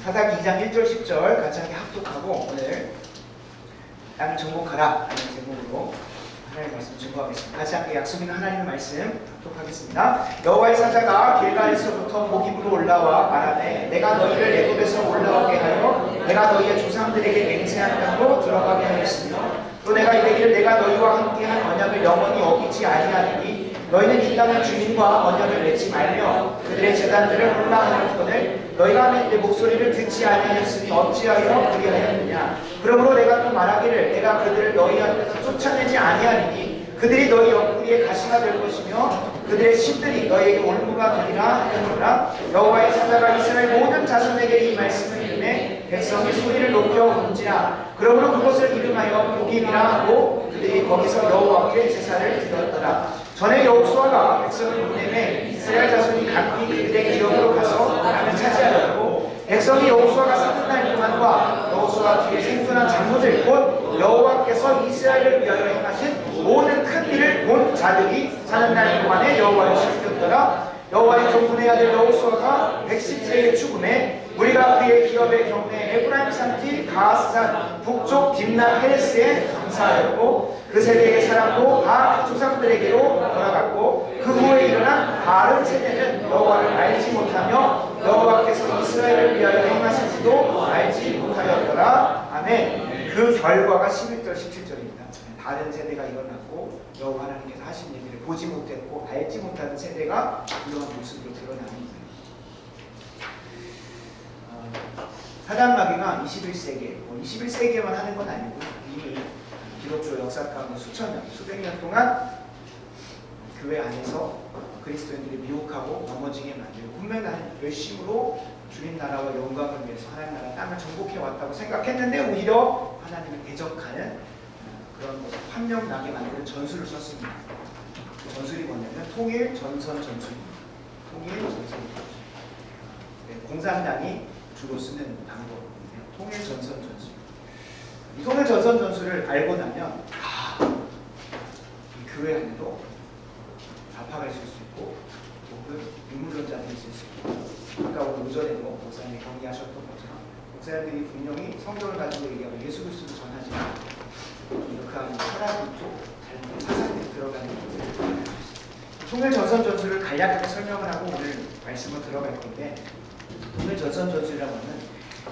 사사기 2장 1절 10절 같이 함께 합독하고 오늘 땅을 정복하라 라는 제목으로 하나님의 말씀 증거하겠습니다. 같이 함께 약속 있는 하나님의 말씀 합독하겠습니다. 여호와의 사자가 길갈에서부터 모기브로 올라와 말하되 내가 너희를 애굽에서 올라오게 하여 내가 너희의 조상들에게 맹세한 땅으로 들어가게 하였으며 또 내가 이르기를 내가 너희와 함께한 언약을 영원히 어기지 아니하리니 너희는 이 땅의 주민과 언약을 맺지 말며 그들의 제단들을 혼란하였거늘 너희가 내 목소리를 듣지 아니하였으니 어찌하여 그리하였느냐. 그러므로 내가 또 말하기를 내가 그들을 너희 앞에서 쫓아내지 아니하리니 그들이 너희 옆구리에 가시가 될 것이며 그들의 신들이 너희에게 올무가 되리라 하였노라. 여호와의 사자가 이스라엘 모든 자손에게 이 말씀을 이름해 백성이 소리를 높여 온지라. 그러므로 그곳을 이름하여 보깁이라 하고 그들이 거기서 여호와께 제사를 드렸더라. 전에 여호수아가 백성을 보내매 이스라엘 자손이 각기 그들의 기업으로 가서 땅을 차지하였고 백성이 여호수아가 사는 날 동안과 여호수아 뒤에 생존한 장로들 곧 여호와께서 이스라엘을 위하여 행하신 모든 큰 일을 본 자들이 사는 날 동안에 여호와를 섬겼더라. 여호와의 종군의 아들 여호수아가 110세에 죽음에 우리가 그의 기업의 경내 에브라임 산지 가스산 북쪽 딥나 헤레스에 장사하였고 그 세대의 사람도 다 조상들에게로 돌아갔고 그 후에 일어난 다른 세대는 여호와를 알지 못하며 여호와께서 이스라엘을 위하여 행하신지도 알지 못하였더라. 아멘. 그 결과가 11절 17절입니다. 다른 세대가 일어났고 여호와 하나님께서 하신 얘기를 보지 못했고 알지 못하는 세대가 이러한 모습으로 드러나는 거예요. 사단마귀가 21세기에 21세기에만 하는 건 아니고 이미 기독교 역사 가운데 수천 년, 수백 년 동안 교회 안에서 그리스도인들이 미혹하고 넘어지게 만들고 분명한 열심으로 주님 나라와 영광을 위해서 하나님 나라 땅을 정복해 왔다고 생각했는데 오히려 하나님을 대적하는 그런 것을 판명나게 만드는 전술을 썼습니다. 그 전술이 뭐냐면 통일 전선 전술입니다. 통일 전선 전술. 네, 공산당이 주로 쓰는 방법인데요. 통일 전선 전술. 이 통일 전선 전술을 알고 나면 이 교회 안에도 좌파가 있을 수 있고 혹은 인물론자들이 있을 수 있고 아까 오늘 오전에도 목사님이 경기하셨던 것처럼 목사님들이 분명히 성경을 가지고 얘기하고 예수 그리스도를 전하지만 그 안에 철학이 쪽 잘못된 사상들이 들어가는 것을 통일 전선 전술을 간략하게 설명을 하고 오늘 말씀을 들어갈 건데 통일 전선 전술이라고 하면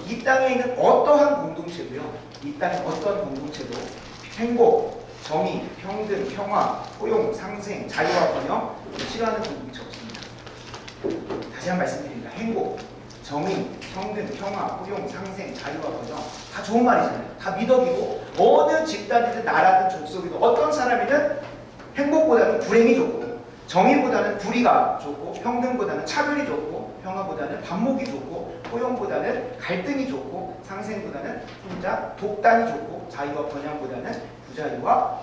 이 땅에 있는 어떠한 공동체도요, 이 땅의 어떤 공동체도 행복, 정의, 평등, 평화, 포용, 상생, 자유와 번영 싫어하는 공동체 없습니다. 다시 한 번 말씀드립니다. 행복, 정의, 평등, 평화, 포용, 상생, 자유와 번영 다 좋은 말이잖아요. 다 미덕이고 어느 집단이든 나라든 족속이든 어떤 사람이든 행복보다는 불행이 좋고 정의보다는 불의가 좋고 평등보다는 차별이 좋고 평화보다는 반목이 좋고 포용보다는 갈등이 좋고 상생보다는 혼자 독단이 좋고 자유와 번영보다는 부자유와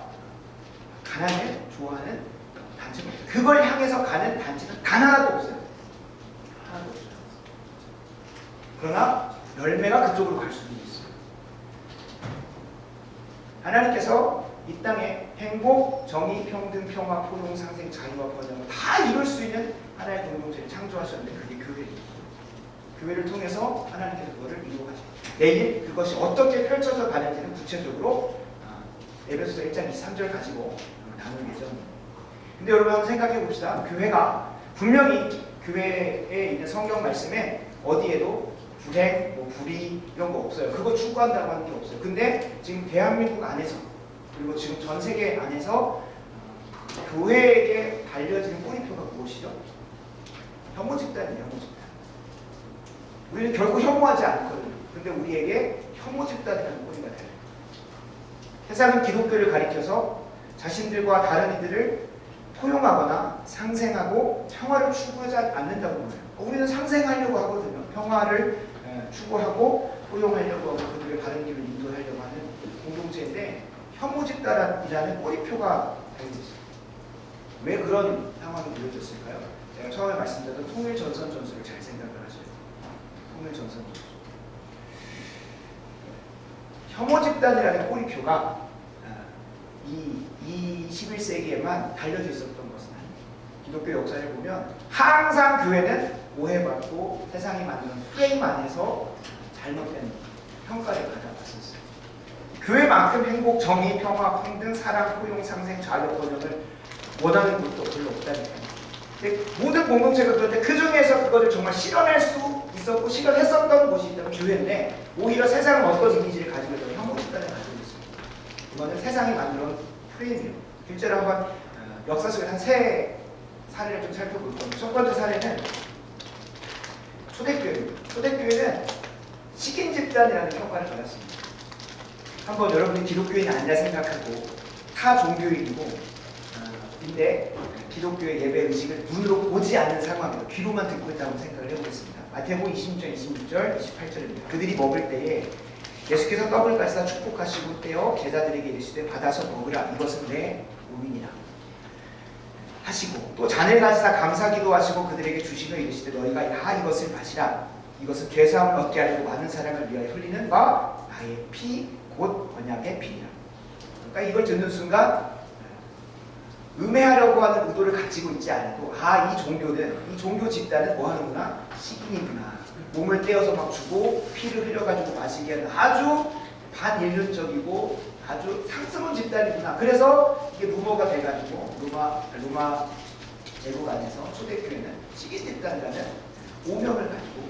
가난을 좋아하는 단체가 없어요. 그걸 향해서 가는 단체는 단 하나도 없어요. 하나도 없어요. 그러나 열매가 그쪽으로 갈 수는 있어요. 하나님께서 이 땅에 행복, 정의, 평등, 평화, 포용, 상생, 자유와 번영을 다 이룰 수 있는 하나의 공동체를 창조하셨는데 그게 교회입니다. 교회를 통해서 하나님께서 그것을 이루어가죠. 내일 그것이 어떻게 펼쳐져 가는지는 구체적으로 에베소서 1장 23절 가지고 나눌 예정입니다. 근데 여러분 한번 생각해 봅시다. 교회가 분명히 교회에 있는 성경 말씀에 어디에도 불행, 불의 이런 거 없어요. 그거 추구한다고 하는 게 없어요. 근데 지금 대한민국 안에서 그리고 지금 전 세계 안에서 교회에게 달려지는 꼬리표가 무엇이죠? 혐오 집단이에요. 혐오 집단. 우리는 결코 혐오하지 않거든요. 근데 우리에게 혐오 집단이라는 꼬리가 달려요. 세상은 기독교를 가리켜서 자신들과 다른 이들을 포용하거나 상생하고 평화를 추구하지 않는다고 말해요. 우리는 상생하려고 하거든요. 평화를 추구하고 포용하려고 하고 그들을 바른 길로 인도하려고 하는 공동체인데 혐오 집단이라는 꼬리표가 달려있어요. 왜 그런 상황이 이루어졌을까요? 제가 처음에 말씀드렸던 통일 전선 전술을 잘 생각을 하셔야 돼요. 통일 전선 전술. 혐오 집단이라는 꼬리표가 이 21세기에만 달려져 있었던 것은 아니에요. 기독교 역사를 보면 항상 교회는 오해받고 세상이 만드는 프레임 안에서 잘못된 평가를 받아왔었어요. 교회만큼 행복, 정의, 평화, 평등, 사랑, 포용, 상생, 자유, 번영을 원하는 곳도 별로 없다니까요. 모든 공동체가 그런데 그 중에서 그것을 정말 실현할 수 있었고 실현했었던 곳이 있다면 교회인데 오히려 세상은 어떤 이미지를 가지고 있다면 형국 집단을 가지고 있습니다. 이거는 세상이 만들어온 프레임이에요. 실제로 한번 역사 속에 한 세 사례를 좀 살펴볼 겁니다. 첫 번째 사례는 초대교회입니다. 초대교회는 식인 집단이라는 평가를 받았습니다. 한번 여러분이 기독교인이 아니라 생각하고 타 종교인이고 근데 기독교의 예배 의식을 눈으로 보지 않는 상황에서 귀로만 듣고 있다고 생각을 해보겠습니다. 마태복음 26절, 26절, 28절입니다. 그들이 먹을 때에 예수께서 떡을 가시다 축복하시고 떼어 제자들에게 이르시되 받아서 먹으라 이것은 내 몸이니라 하시고 또 잔을 가지사 감사 기도하시고 그들에게 주시며 이르시되 너희가 다 이것을 마시라 이것은 죄사함을 얻게 하려고 많은 사람을 위하여 흘리는 바 나의 피 곧 언약의 피니라. 그러니까 이걸 듣는 순간 음해하려고 하는 의도를 가지고 있지 않아도 이 종교는 이 종교 집단은 뭐 하는구나? 식인이구나. 몸을 떼어서 막 주고 피를 흘려가지고 마시게 하는 아주 반인륜적이고 아주 상스러운 집단이구나. 그래서 이게 루머가 돼가지고 로마 제국 안에서 초대교회는 식인 집단이라는 오명을 가지고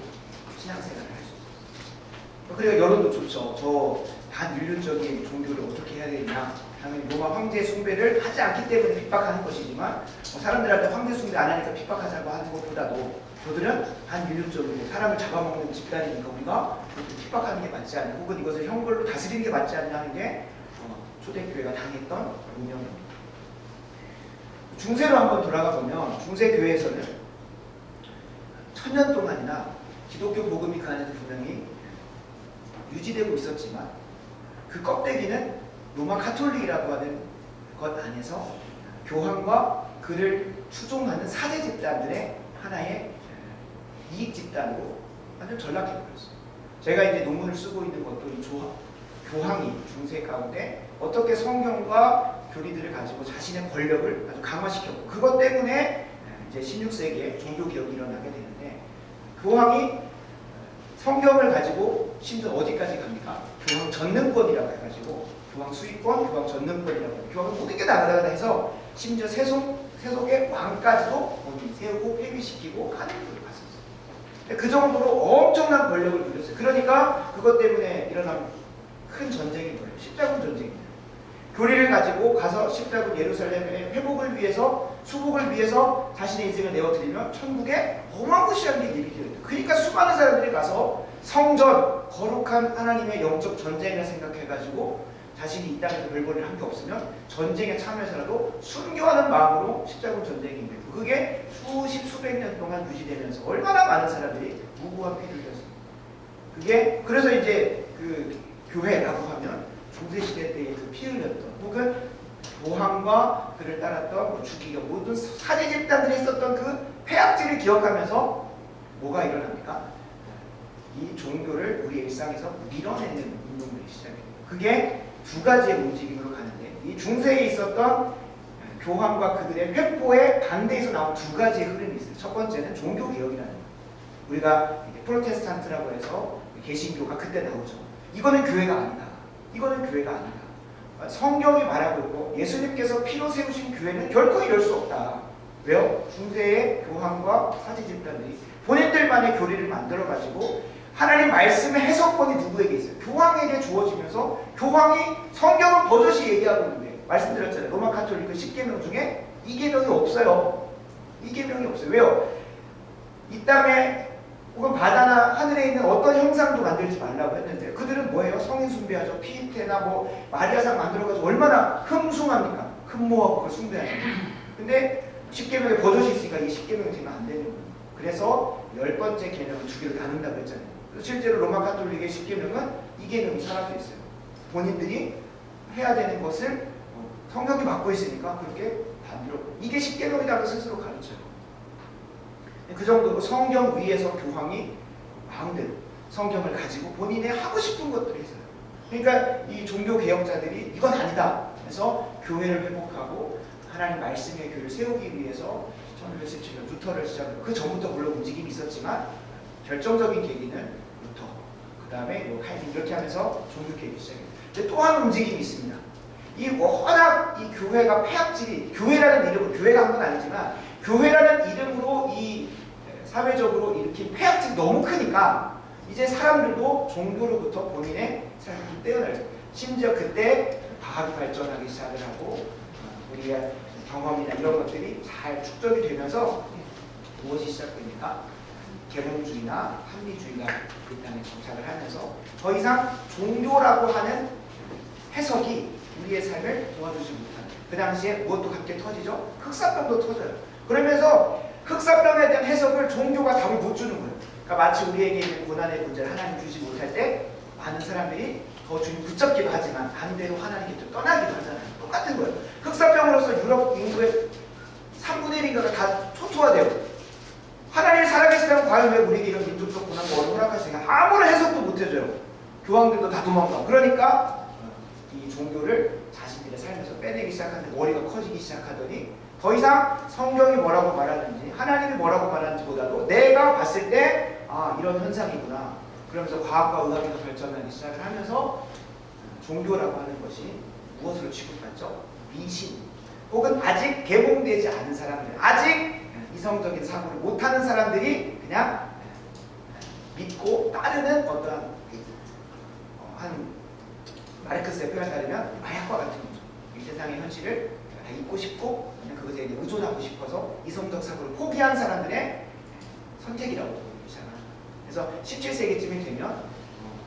신앙생활을 할 수 있어요. 그러니까 여론도 좋죠. 저 반인륜적인 종교를 어떻게 해야 되냐. 당연히 로마 황제 숭배를 하지 않기 때문에 핍박하는 것이지만 사람들한테 황제 숭배 안 하니까 핍박하자고 하는 것보다도 저들은 반인륜적이고 사람을 잡아먹는 집단이니까 우리가 핍박하는 게 맞지 않냐 혹은 이것을 형벌로 다스리는 게 맞지 않냐 하는 게 초대교회가 당했던 운명입니다. 중세로 한번 돌아가 보면 중세교회에서는 1000년 동안이나 기독교 복음이 그 안에서 분명히 유지되고 있었지만 그 껍데기는 로마 카톨릭이라고 하는 것 안에서 교황과 그를 추종하는 사제 집단들의 하나의 이익 집단으로 완전 전락해버렸어요. 제가 이제 논문을 쓰고 있는 것도 이 교황이 중세 가운데 어떻게 성경과 교리들을 가지고 자신의 권력을 아주 강화시켰고 그것 때문에 이제 16세기에 종교개혁이 일어나게 되는데 교황이 성경을 가지고 심지어 어디까지 갑니까? 교황 전능권이라고 해가지고 교황 수익권, 교황 전능권이라고 해요. 교황은 모든 게 나가다 해서 심지어 세속의 왕까지도 세우고 폐위시키고 하는 것을 봤었어요. 그 정도로 엄청난 권력을 누렸어요. 그러니까 그것 때문에 일어난 큰 전쟁이 뭐예요? 십자군 전쟁입니다. 교리를 가지고 가서 십자군 예루살렘의 회복을 위해서 수복을 위해서 자신의 인생을 내어드리면 천국에 어마무시한 게 일이 되어요. 그러니까 수많은 사람들이 가서 성전, 거룩한 하나님의 영적 전쟁이라 생각해가지고 자신이 이 땅에서 별볼일 한 게 없으면 전쟁에 참여해서라도 순교하는 마음으로 십자군 전쟁이 있고 그게 수백 년 동안 유지되면서 얼마나 많은 사람들이 무고한 피를 흘렸습니다. 그게 그래서 이제 그 교회라고 하면 중세시대 때의 그 피 흘렸던 혹은 교황과 그를 따랐던 주기가 모든 사제 집단들이 했었던 그 폐악질을 기억하면서 뭐가 일어납니까? 이 종교를 우리 일상에서 밀어내는 운동들이 시작해요. 그게 두 가지의 움직임으로 가는데 이 중세에 있었던 교황과 그들의 횡포에 반대해서 나온 두 가지의 흐름이 있어요. 첫 번째는 종교개혁이라는 거예요. 우리가 프로테스탄트라고 해서 개신교가 그때 나오죠. 이거는 교회가 아니다. 이거는 교회가 아니다. 성경이 말하고 있고 예수님께서 피로 세우신 교회는 결코 이럴 수 없다. 왜요? 중세의 교황과 사제 집단들이 본인들만의 교리를 만들어가지고 하나님 말씀의 해석권이 누구에게 있어요? 교황에게 주어지면서 교황이 성경을 버젓이 얘기하고 있는데 말씀드렸잖아요. 로마 카톨릭은 10계명 중에 2계명이 없어요. 2계명이 없어요. 왜요? 이 땅에 혹은 바다나 하늘에 있는 어떤 형상도 만들지 말라고 했는데 그들은 뭐예요? 성인 숭배하죠. 피테나 뭐 마리아상 만들어가지고 얼마나 흠숭합니까? 흠모하고 그걸 숭배하죠. 근데 10계명에 버젓이 있으니까 이 10계명이 되면 안 되는 거예요. 그래서 10번째 계명을 두 개로 나눈다고 했잖아요. 실제로 로마 카톨릭의 10계명은 이 계명이 사라져 있어요. 본인들이 해야 되는 것을 성경이 맡고 있으니까 그렇게 반대로 이게 10계명이라고 스스로 가르쳐요. 그 정도로 성경 위에서 교황이 마음대로 성경을 가지고 본인의 하고 싶은 것들을 했어요. 그러니까 이 종교 개혁자들이 이건 아니다. 그래서 교회를 회복하고 하나님 말씀의 교회를 세우기 위해서 1517년 루터를 시작으로 그 전부터 물론 움직임이 있었지만 결정적인 계기는 루터, 그 다음에 칼빈 이렇게 하면서 종교개혁이 시작해요. 근데 또 한 움직임이 있습니다. 이 워낙 이 교회가 폐악질이 교회라는 이름으로 교회가 한 건 아니지만 교회라는 이름으로 이 사회적으로 일으킨 폐악질이 너무 크니까 이제 사람들도 종교로부터 본인의 삶을 좀 떼어내요. 심지어 그때 과학이 발전하기 시작을 하고 우리의 경험이나 이런 것들이 잘 축적이 되면서 무엇이 시작됩니까? 계몽주의나 합리주의가 이 땅에 정착을 하면서 더 이상 종교라고 하는 해석이 우리의 삶을 도와주지 못하는, 그 당시에 무엇도 함께 터지죠? 흑사병도 터져요. 그러면서 흑사병에 대한 해석을 종교가 답을 못 주는 거예요. 그러니까 마치 우리에게 있는 고난의 문제를 하나님 주지 못할 때 많은 사람들이 더 주님 붙잡기도 하지만 반대로 하나님께 떠나기도 하잖아요. 똑같은 거예요. 흑사병으로서 유럽 인구의 3분의 1인가가 다 초토화되고, 하나님이 살아계시다면 과연 왜 우리에게 이런 민족적 고난과 어려움을 허락하시니까 아무런 해석도 못 해줘요. 교황들도 다 도망가. 그러니까 이 종교를 자신들의 삶에서 빼내기 시작하는데 머리가 커지기 시작하더니 더 이상 성경이 뭐라고 말하는지 하나님이 뭐라고 말하는지 보다도 내가 봤을 때 이런 현상이구나. 그러면서 과학과 의학이 더 발전하기 시작을 하면서 종교라고 하는 것이 무엇으로 취급받죠? 미신 혹은 아직 개봉되지 않은 사람들, 아직 이성적인 사고를 못하는 사람들이 그냥 믿고 따르는 어떠한 한 마르크스의 표현에 따르면 마약과 같은 거죠. 이 세상의 현실을 다 잊고 싶고 그냥 그것에 의존하고 싶어서 이성적 사고를 포기한 사람들의 선택이라고 보기 시작합니다. 그래서 17세기쯤이 되면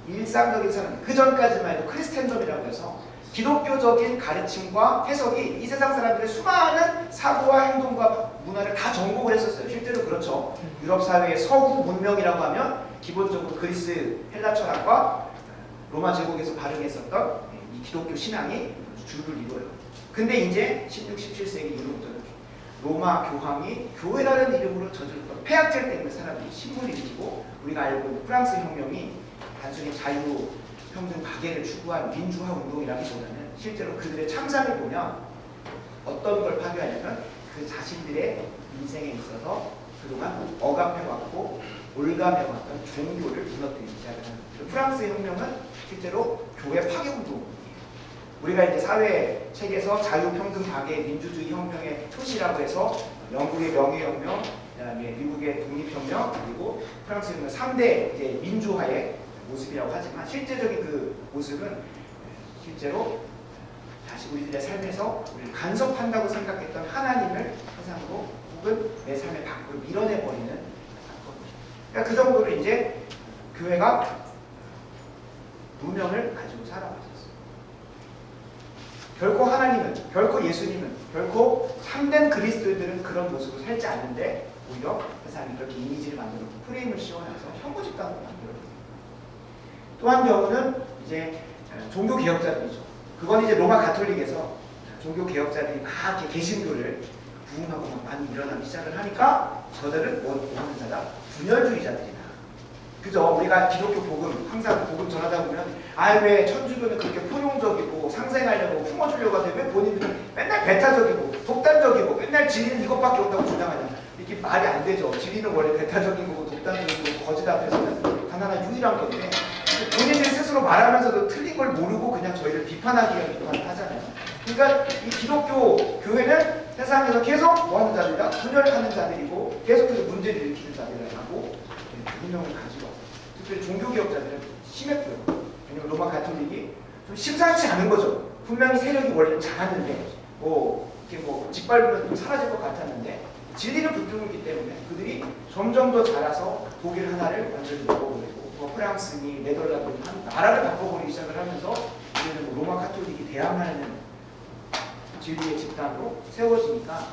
일상적인 사람, 그 전까지만 해도 크리스텐덤이라고 해서 기독교적인 가르침과 해석이 이 세상 사람들의 수많은 사고와 행동과 문화를 다 정복을 했었어요. 실제로 그렇죠. 유럽 사회의 서구 문명이라고 하면 기본적으로 그리스 헬라 철학과 로마 제국에서 발행했었던 이 기독교 신앙이 주를 이루어요. 근데 이제 16, 17세기 이후부터는 로마 교황이 교회라는 이름으로 저질렀던 폐악질 때문에 사람들이 신문을 일으키고, 우리가 알고 있는 프랑스 혁명이 단순히 자유, 평등, 박애를 추구한 민주화 운동이라기보다는 실제로 그들의 참상을 보면 어떤 걸 파괴하냐면 그 자신들의 인생에 있어서 그동안 억압해왔고 올감해왔던 종교를 무너뜨리기 시작을 합니다. 프랑스 혁명은 실제로 교회 파괴 운동이에요. 우리가 이제 사회 책에서 자유, 평등, 박애, 민주주의 혁명의 표시라고 해서 영국의 명예혁명, 그다음에 미국의 독립혁명, 그리고 프랑스 혁명 3대 이제 민주화의 모습이라고 하지만 실제적인 그 모습은 실제로 다시 우리들의 삶에서 우리를 간섭한다고 생각했던 하나님을 세상으로 혹은 내 삶의 밖으로 밀어내버리는 사건입니다. 그러니까 그 정도로 이제 교회가 무명을 가지고 살아왔었어요. 결코 하나님은, 결코 예수님은, 결코 참된 그리스도인들은 그런 모습으로 살지 않는데 오히려 세상이 그렇게 이미지를 만들고 프레임을 씌워놔서 혐오 집단으로 만들어요. 또 한 경우는 이제 종교 개혁자들이죠. 그건 이제 로마 가톨릭에서 종교 개혁자들이 막 이렇게 개신교를 부흥하고 막 많이 일어나기 시작을 하니까 저들은 뭐 하는 자다? 분열주의자들이다. 그죠? 우리가 기독교 복음, 항상 복음 전하다 보면 왜 천주교는 그렇게 포용적이고 상생하려고 품어주려고 하는데 왜 본인들은 맨날 배타적이고 독단적이고 맨날 진리는 이것밖에 없다고 주장하냐. 이게 말이 안 되죠. 진리는 원래 배타적인 거고 독단적인 거고 거짓 앞에서는 단 하나 유일한 건데 본인들이 스스로 말하면서도 틀린 걸 모르고 그냥 저희를 비판하기가 하잖아요. 그러니까 이 기독교 교회는 세상에서 계속 뭐하는 자들이다? 분열하는 자들이고 계속해서 문제를 일으키는 자들이라고 운명을 가지고 왔어요. 특별히 종교개혁자들은 심했고요. 왜냐면 로마 가톨릭이 좀 심상치 않은 거죠. 분명히 세력이 원래 좀 작았는데 이렇게 짓밟으면 좀 사라질 것 같았는데 진리는 붙들기 때문에 그들이 점점 더 자라서 독일 하나를 완전히 먹어버리고 프랑스니 네덜란드 한 나라를 바꿔버리기 시작을 하면서 이제는 로마 가톨릭이 대항하는 진리의 집단으로 세워지니까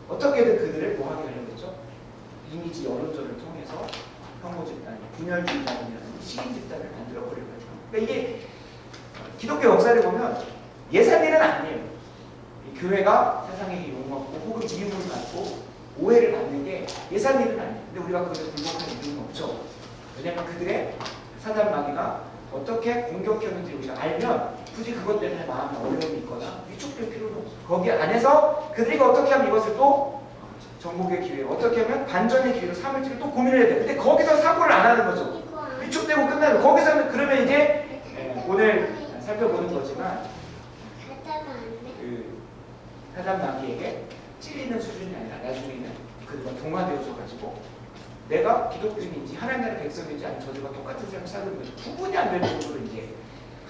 어떻게든 그들을 뭐하게 하려고 했죠? 이미지 여론전을 통해서 혐오 집단, 분열주의자들이라는 식인 집단을 만들어버리려고 했죠. 그러니까 이게 기독교 역사를 보면 예산 일은 아니에요. 교회가 세상에게 욕먹고 혹은 미움을 받고 오해를 받는 게 예산 일은 아니에요. 근데 우리가 그것을 굴복할 이유는 없죠. 왜냐하면 그들의 사단 마귀가 어떻게 공격했는지 우리가 알면 굳이 그것 때문에 마음에 어려움이 있거나 위축될 필요는 없어요. 거기 안에서 그들이 어떻게 하면 이것을 또 정복의 기회, 어떻게 하면 반전의 기회로 삼을지를 또 고민을 해야 돼. 근데 거기서 사고를 안 하는 거죠. 위축되고 끝나는 거기서는 그러면 이제 오늘 살펴보는 거지만 그 사단 마귀에게 찔리는 수준이 아니라 나중에는 그들과 동화되어져 가지고 내가 기독교인인지 하나님 나라의 백성인지 아니면 저들과 똑같은 삶을 살고 있는 구분이 안 될 정도로 이제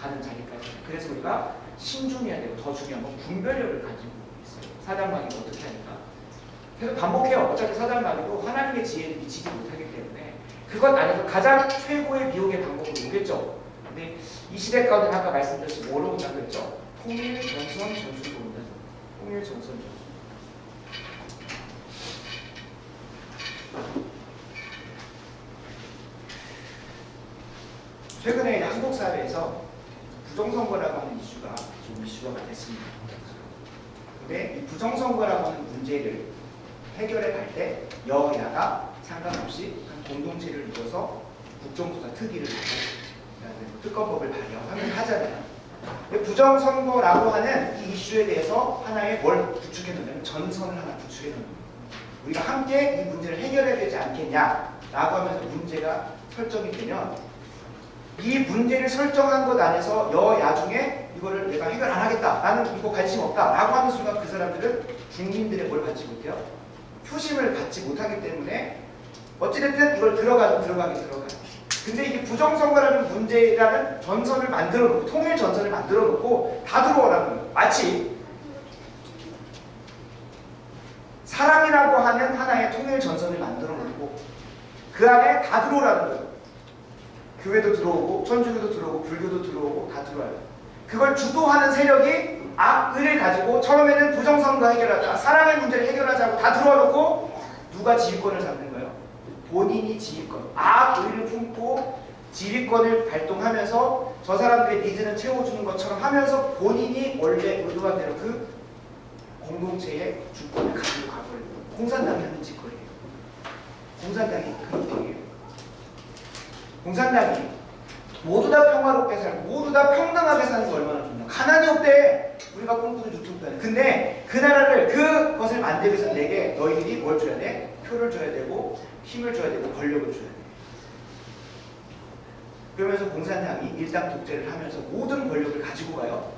가는 자리까지. 그래서 우리가 신중해야 되고 더 중요한 건 분별력을 가지고 있어요. 사단 마귀가 어떻게 하니까 계속 반복해요. 어차피 사단 마귀도 하나님의 지혜를 미치지 못하기 때문에 그것 안에서 가장 최고의 미혹의 방법으로 오겠죠. 근데 이 시대 가운데 아까 말씀드렸듯이 뭐로 온다고 했죠? 통일, 전선, 전술로 온다. 통일, 전선, 전술. 최근에 한국 사회에서 부정선거라고 하는 이슈가 좀 이슈화가 됐습니다. 근데 이 부정선거라고 하는 문제를 해결해 갈 때 여야가 상관없이 한 공동체를 이뤄서 국정조사 특위를 하고 특검법을 발의하면 하잖아요. 부정선거라고 하는 이 이슈에 대해서 하나의 뭘 구축해 놓으면 전선을 하나 구축해 놓는 거예요. 우리가 함께 이 문제를 해결해야 되지 않겠냐라고 하면서 문제가 설정이 되면 이 문제를 설정한 것 안에서 여야 중에 이거를 내가 해결 안 하겠다, 나는 이거 관심 없다 라고 하는 순간 그 사람들은 국민들의 뭘 받지 못해요? 표심을 받지 못하기 때문에 어찌됐든 이걸 들어가긴. 근데 이게 부정선거라는 문제라는 전선을 만들어 놓고 통일 전선을 만들어 놓고 다 들어오라는 거예요. 마치 사랑이라고 하는 하나의 통일 전선을 만들어 놓고 그 안에 다 들어오라는 거예요. 교회도 들어오고 천주교도 들어오고 불교도 들어오고 다 들어와요. 그걸 주도하는 세력이 악의를 가지고 처음에는 부정선거 해결하자, 사랑의 문제를 해결하자고 다 들어와놓고 누가 지휘권을 잡는 거예요? 본인이 지휘권, 악의를 품고 지휘권을 발동하면서 저 사람들의 니즈는 채워주는 것처럼 하면서 본인이 원래 의도한 대로 그 공동체의 주권을 가지고 가버리는 거예요. 공산당이 하는 짓거리예요. 공산당이 그런 얘기예요. 공산당이 모두 다 평화롭게 살고 모두 다 평등하게 사는 게 얼마나 좋나. 가난이 없대. 우리가 꿈꾸는 유통편에. 근데 그 나라를 그것을 만들기 위해서 내게 너희들이 뭘 줘야 돼? 표를 줘야 되고 힘을 줘야 되고 권력을 줘야 돼. 그러면서 공산당이 일당 독재를 하면서 모든 권력을 가지고 가요.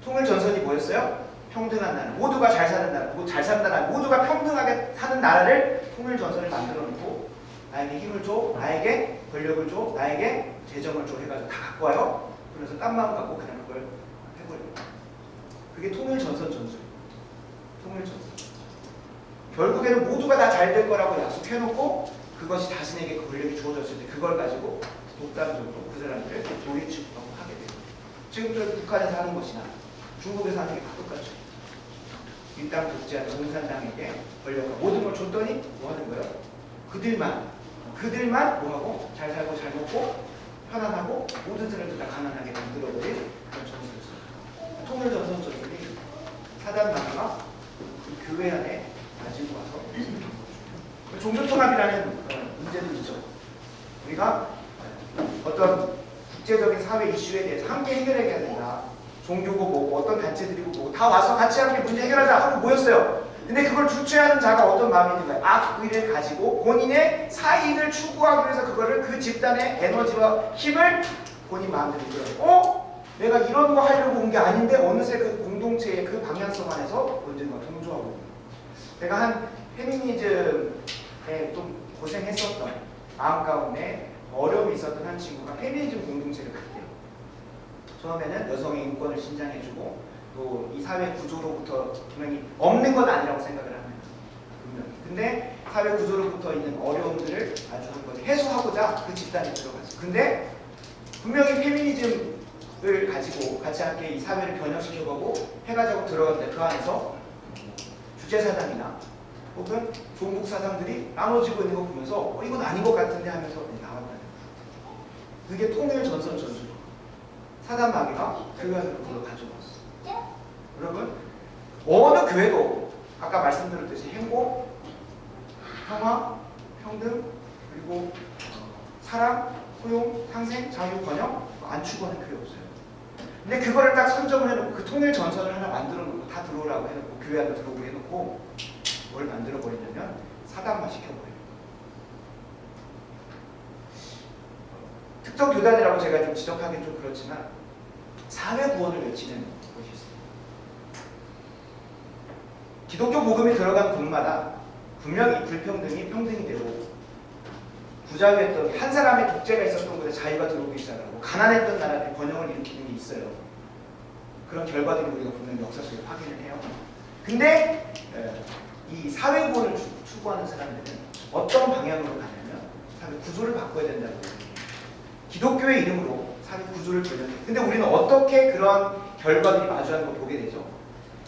통일전선이 뭐였어요? 평등한 나라. 모두가 잘 사는 나라. 잘 사는 나라. 모두가 평등하게 사는 나라를 통일전선을 만들어 놓고 나에게 힘을 줘, 나에게 권력을 줘, 나에게 재정을 줘 해가지고 다 갖고 와요. 그래서 딴 마음 갖고 그냥 그걸 해버려요. 그게 통일전선 전술. 통일전선. 결국에는 모두가 다 잘 될 거라고 약속해놓고 그것이 자신에게 권력이 주어졌을 때 그걸 가지고 독단적으로 그 사람들을 조리 취급하고 하게 돼요. 지금 북한에서 하는 것이나 중국에서 하는 게 다 똑같죠. 일당 독재하는 공산당에게 권력과 모든 걸 줬더니 뭐 하는 거예요? 그들만 뭐하고 잘 살고 잘 먹고 편안하고 모든 사람들 다 가난하게 만들어버린 그런 전술이었어요. 통일전선 전술이 사단 마귀가 그 교회 안에 가지고 와서 종교통합이라는 문제도 있죠. 우리가 어떤 국제적인 사회 이슈에 대해서 함께 해결해야 된다. 종교고 뭐고 어떤 단체들이고 뭐고 다 와서 같이 함께 문제 해결하자 하고 모였어요. 근데 그걸 주최하는 자가 어떤 마음이 있는가요? 악의를 가지고 본인의 사익을 추구하기 위해서 그거를 그 집단의 에너지와 힘을 본인 마음대로 이끌어요. 내가 이런 거 하려고 온 게 아닌데 어느새 그 공동체의 그 방향성 안에서 언젠가 동조하고 있는 거예요. 내가 한 페미니즘에 좀 고생했었던 마음 가운데 어려움이 있었던 한 친구가 페미니즘 공동체를 갔대요. 처음에는 여성의 인권을 신장해주고 또 이 사회 구조로부터 분명히 없는 건 아니라고 생각을 합니다. 분명히. 근데 사회 구조로부터 있는 어려움들을 아주 한번 해소하고자 그 집단에 들어갔어요. 근데 분명히 페미니즘을 가지고 같이 함께 이 사회를 변혁시켜보고 해가지고 들어갔는데 그 안에서 주체사상이나 혹은 종북 사상들이 나눠지고 있는 거 보면서 이건 아닌 것 같은데 하면서 나왔다는 거예요. 그게 통일전선 전술. 사단 마귀가 교회 안으로 그걸 가져왔어요. 여러분, 어느 교회도 아까 말씀드렸듯이 행복, 평화, 평등, 그리고 사랑, 포용, 상생, 자유, 번영 안 추구하는 교회 없어요. 근데 그거를 딱 선점을 해놓고 그 통일 전선을 하나 만들어 놓고 다 들어오라고 해놓고 교회 안에 들어오게 해놓고 뭘 만들어 버리냐면 사단화 시켜버려요. 특정 교단이라고 제가 좀 지적하기는 좀 그렇지만 사회 구원을 외치는 것이 있습니다. 기독교 복음이 들어간 곳마다 분명히 불평등이 평등이 되고 부자유했던 한 사람의 독재가 있었던 곳에 자유가 들어오기 시작하고 가난했던 나라들이 번영을 일으키는 게 있어요. 그런 결과들이 우리가 분명히 역사 속에 확인을 해요. 근데 이 사회 구원을 추구하는 사람들은 어떤 방향으로 가냐면 사회 구조를 바꿔야 된다고 해요. 기독교의 이름으로 사회 구조를 돌려내. 근데 우리는 어떻게 그런 결과들이 마주하는 걸 보게 되죠?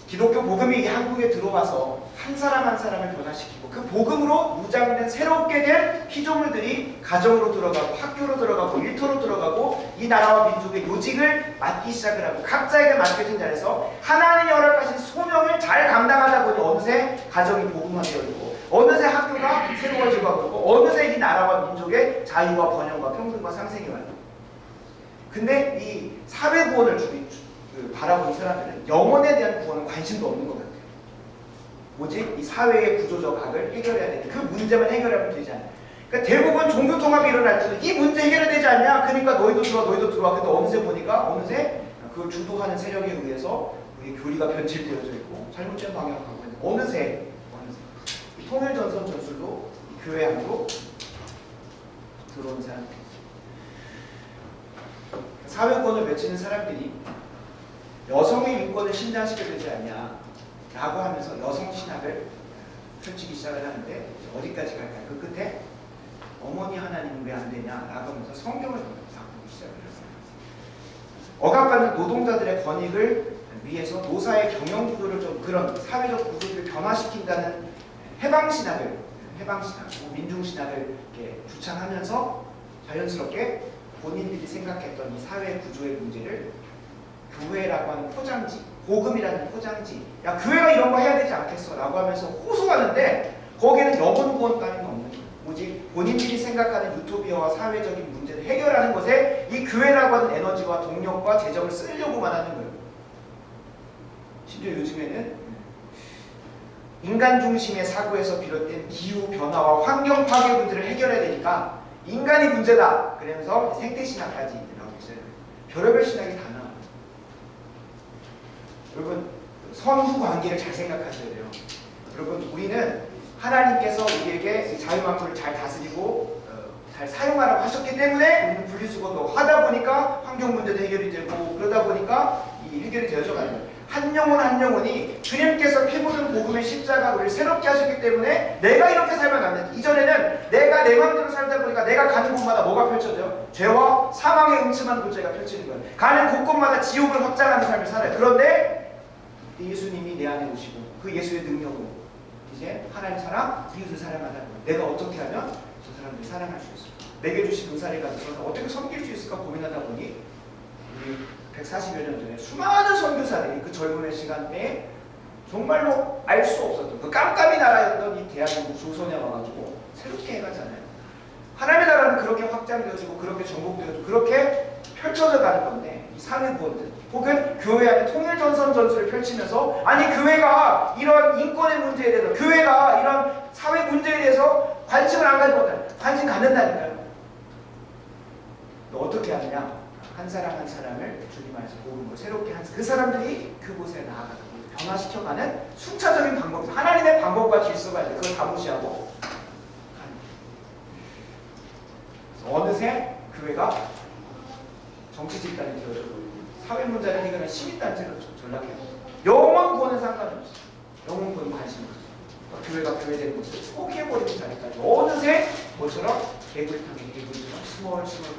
기독교 복음이 한국에 들어와서 한 사람 한 사람을 변화시키고 그 복음으로 무장된 새롭게 된 피조물들이 가정으로 들어가고 학교로 들어가고 일터로 들어가고 이 나라와 민족의 요직을 맡기 시작을 하고 각자에게 맡겨진 자리에서 하나님이 허락하신 소명을 잘 감당하다 보니 어느새 가정이 복음화되어 있고 어느새 학교가 새로워지고 하고 어느새 이 나라와 민족의 자유와 번영과 평등과 상생이 와요. 근데 이 사회 구원을 바라보는 사람들은 영혼에 대한 구원은 관심도 없는 것 같아요. 오직 이 사회의 구조적 악을 해결해야 되는 그 문제만 해결하면 되지 않아요. 그러니까 대부분 종교 통합이 일어날 때도 이 문제 해결이 되지 않냐? 그러니까 너희도 들어와. 근데 어느새 보니까 어느새 그걸 주도하는 세력에 의해서 우리 교리가 변질되어져 있고 잘못된 방향으로 가고 있는 어느새 이 통일전선 전술도 이 교회 안으로 들어온 사람들이 사회권을 외치는 사람들이 여성의 인권을 신장시켜야 되지 않냐 라고 하면서 여성 신학을 펼치기 시작을 하는데 어디까지 갈까요? 그 끝에 어머니 하나님은 왜 안 되냐 라고 하면서 성경을 바꾸기 시작을 했어요. 억압받는 노동자들의 권익을 위해서 노사의 경영 구조를 좀 그런 사회적 구조를 변화시킨다는 해방신학을 민중신학을 이렇게 주창하면서 자연스럽게 본인들이 생각했던 이 사회 구조의 문제를 교회라고 하는 포장지, 복음이라는 포장지, 야 교회가 이런 거 해야 되지 않겠어 라고 하면서 호소하는데 거기에는 영혼 구원 따위는 없는 거예요. 오직 본인들이 생각하는 유토피아와 사회적인 문제를 해결하는 것에 이 교회라고 하는 에너지와 동력과 재정을 쓰려고만 하는 거예요. 심지어 요즘에는 인간 중심의 사고에서 비롯된 기후 변화와 환경 파괴 문제를 해결해야 되니까 인간이 문제다. 그러면서 생태신학까지 나오고 있어요. 별의별 신학이 다 나와요. 여러분 선후 관계를 잘 생각하셔야 돼요. 여러분 우리는 하나님께서 우리에게 이 자유만큼을 잘 다스리고 잘 사용하라고 하셨기 때문에 우리는 분리수거도 하다 보니까 환경 문제도 해결이 되고 그러다 보니까 이 해결이 되어져 가는 거예요. 한 영혼 한 영혼이 주님께서 피 묻은 복음의 십자가 우리를 새롭게 하셨기 때문에 내가 이렇게 살면 안 돼. 이전에는 내가 내 마음대로 살다 보니까 내가 가는 곳마다 뭐가 펼쳐져요? 죄와 사망의 음침한 문제가 펼치는 거예요. 가는 곳곳마다 지옥을 확장하는 삶을 살아요. 그런데 예수님이 내 안에 오시고 그 예수의 능력으로 이제 하나님 사랑, 이웃을 사랑하다 보니 내가 어떻게 하면 저 사람들이 사랑할 수 있을까? 내게 주신 은사를 가지고 어떻게 섬길 수 있을까 고민하다 보니 우리 140여 년 전에 수많은 선교사들이 그 젊음의 시간대에 정말로 알 수 없었던 그 깜깜이 나라였던 이 대한민국 조선에 와가지고 새롭게 해가잖아요. 하나님의 나라는 그렇게 확장되어지고 그렇게 전복되어지고 그렇게 펼쳐져 가는 건데 이 사회구원들 혹은 교회 안에 통일전선 전술을 펼치면서 아니 교회가 이런 인권의 문제에 대해서 교회가 이런 사회 문제에 대해서 관심을 안 가지고 관심 갖는다니까요. 어떻게 하느냐? 한 사람 한 사람을 주님 안에서 복음으로 새롭게 한 그 사람들이 그곳에 나아가고 변화시켜가는 순차적인 방법, 하나님의 방법과 질서가 있는데 그걸 다 무시하고 어느새 교회가 정치 집단이 되어지고 사회 문제를 해결하는 시민단체로 전락해요. 영원 구원은 상관없어요. 영원 구원은 관심이 없어요. 교회가 교회된 곳을 포기해버리는 자리까지 어느새 뭐처럼 개구리탕에 개구리처럼 스멀스멀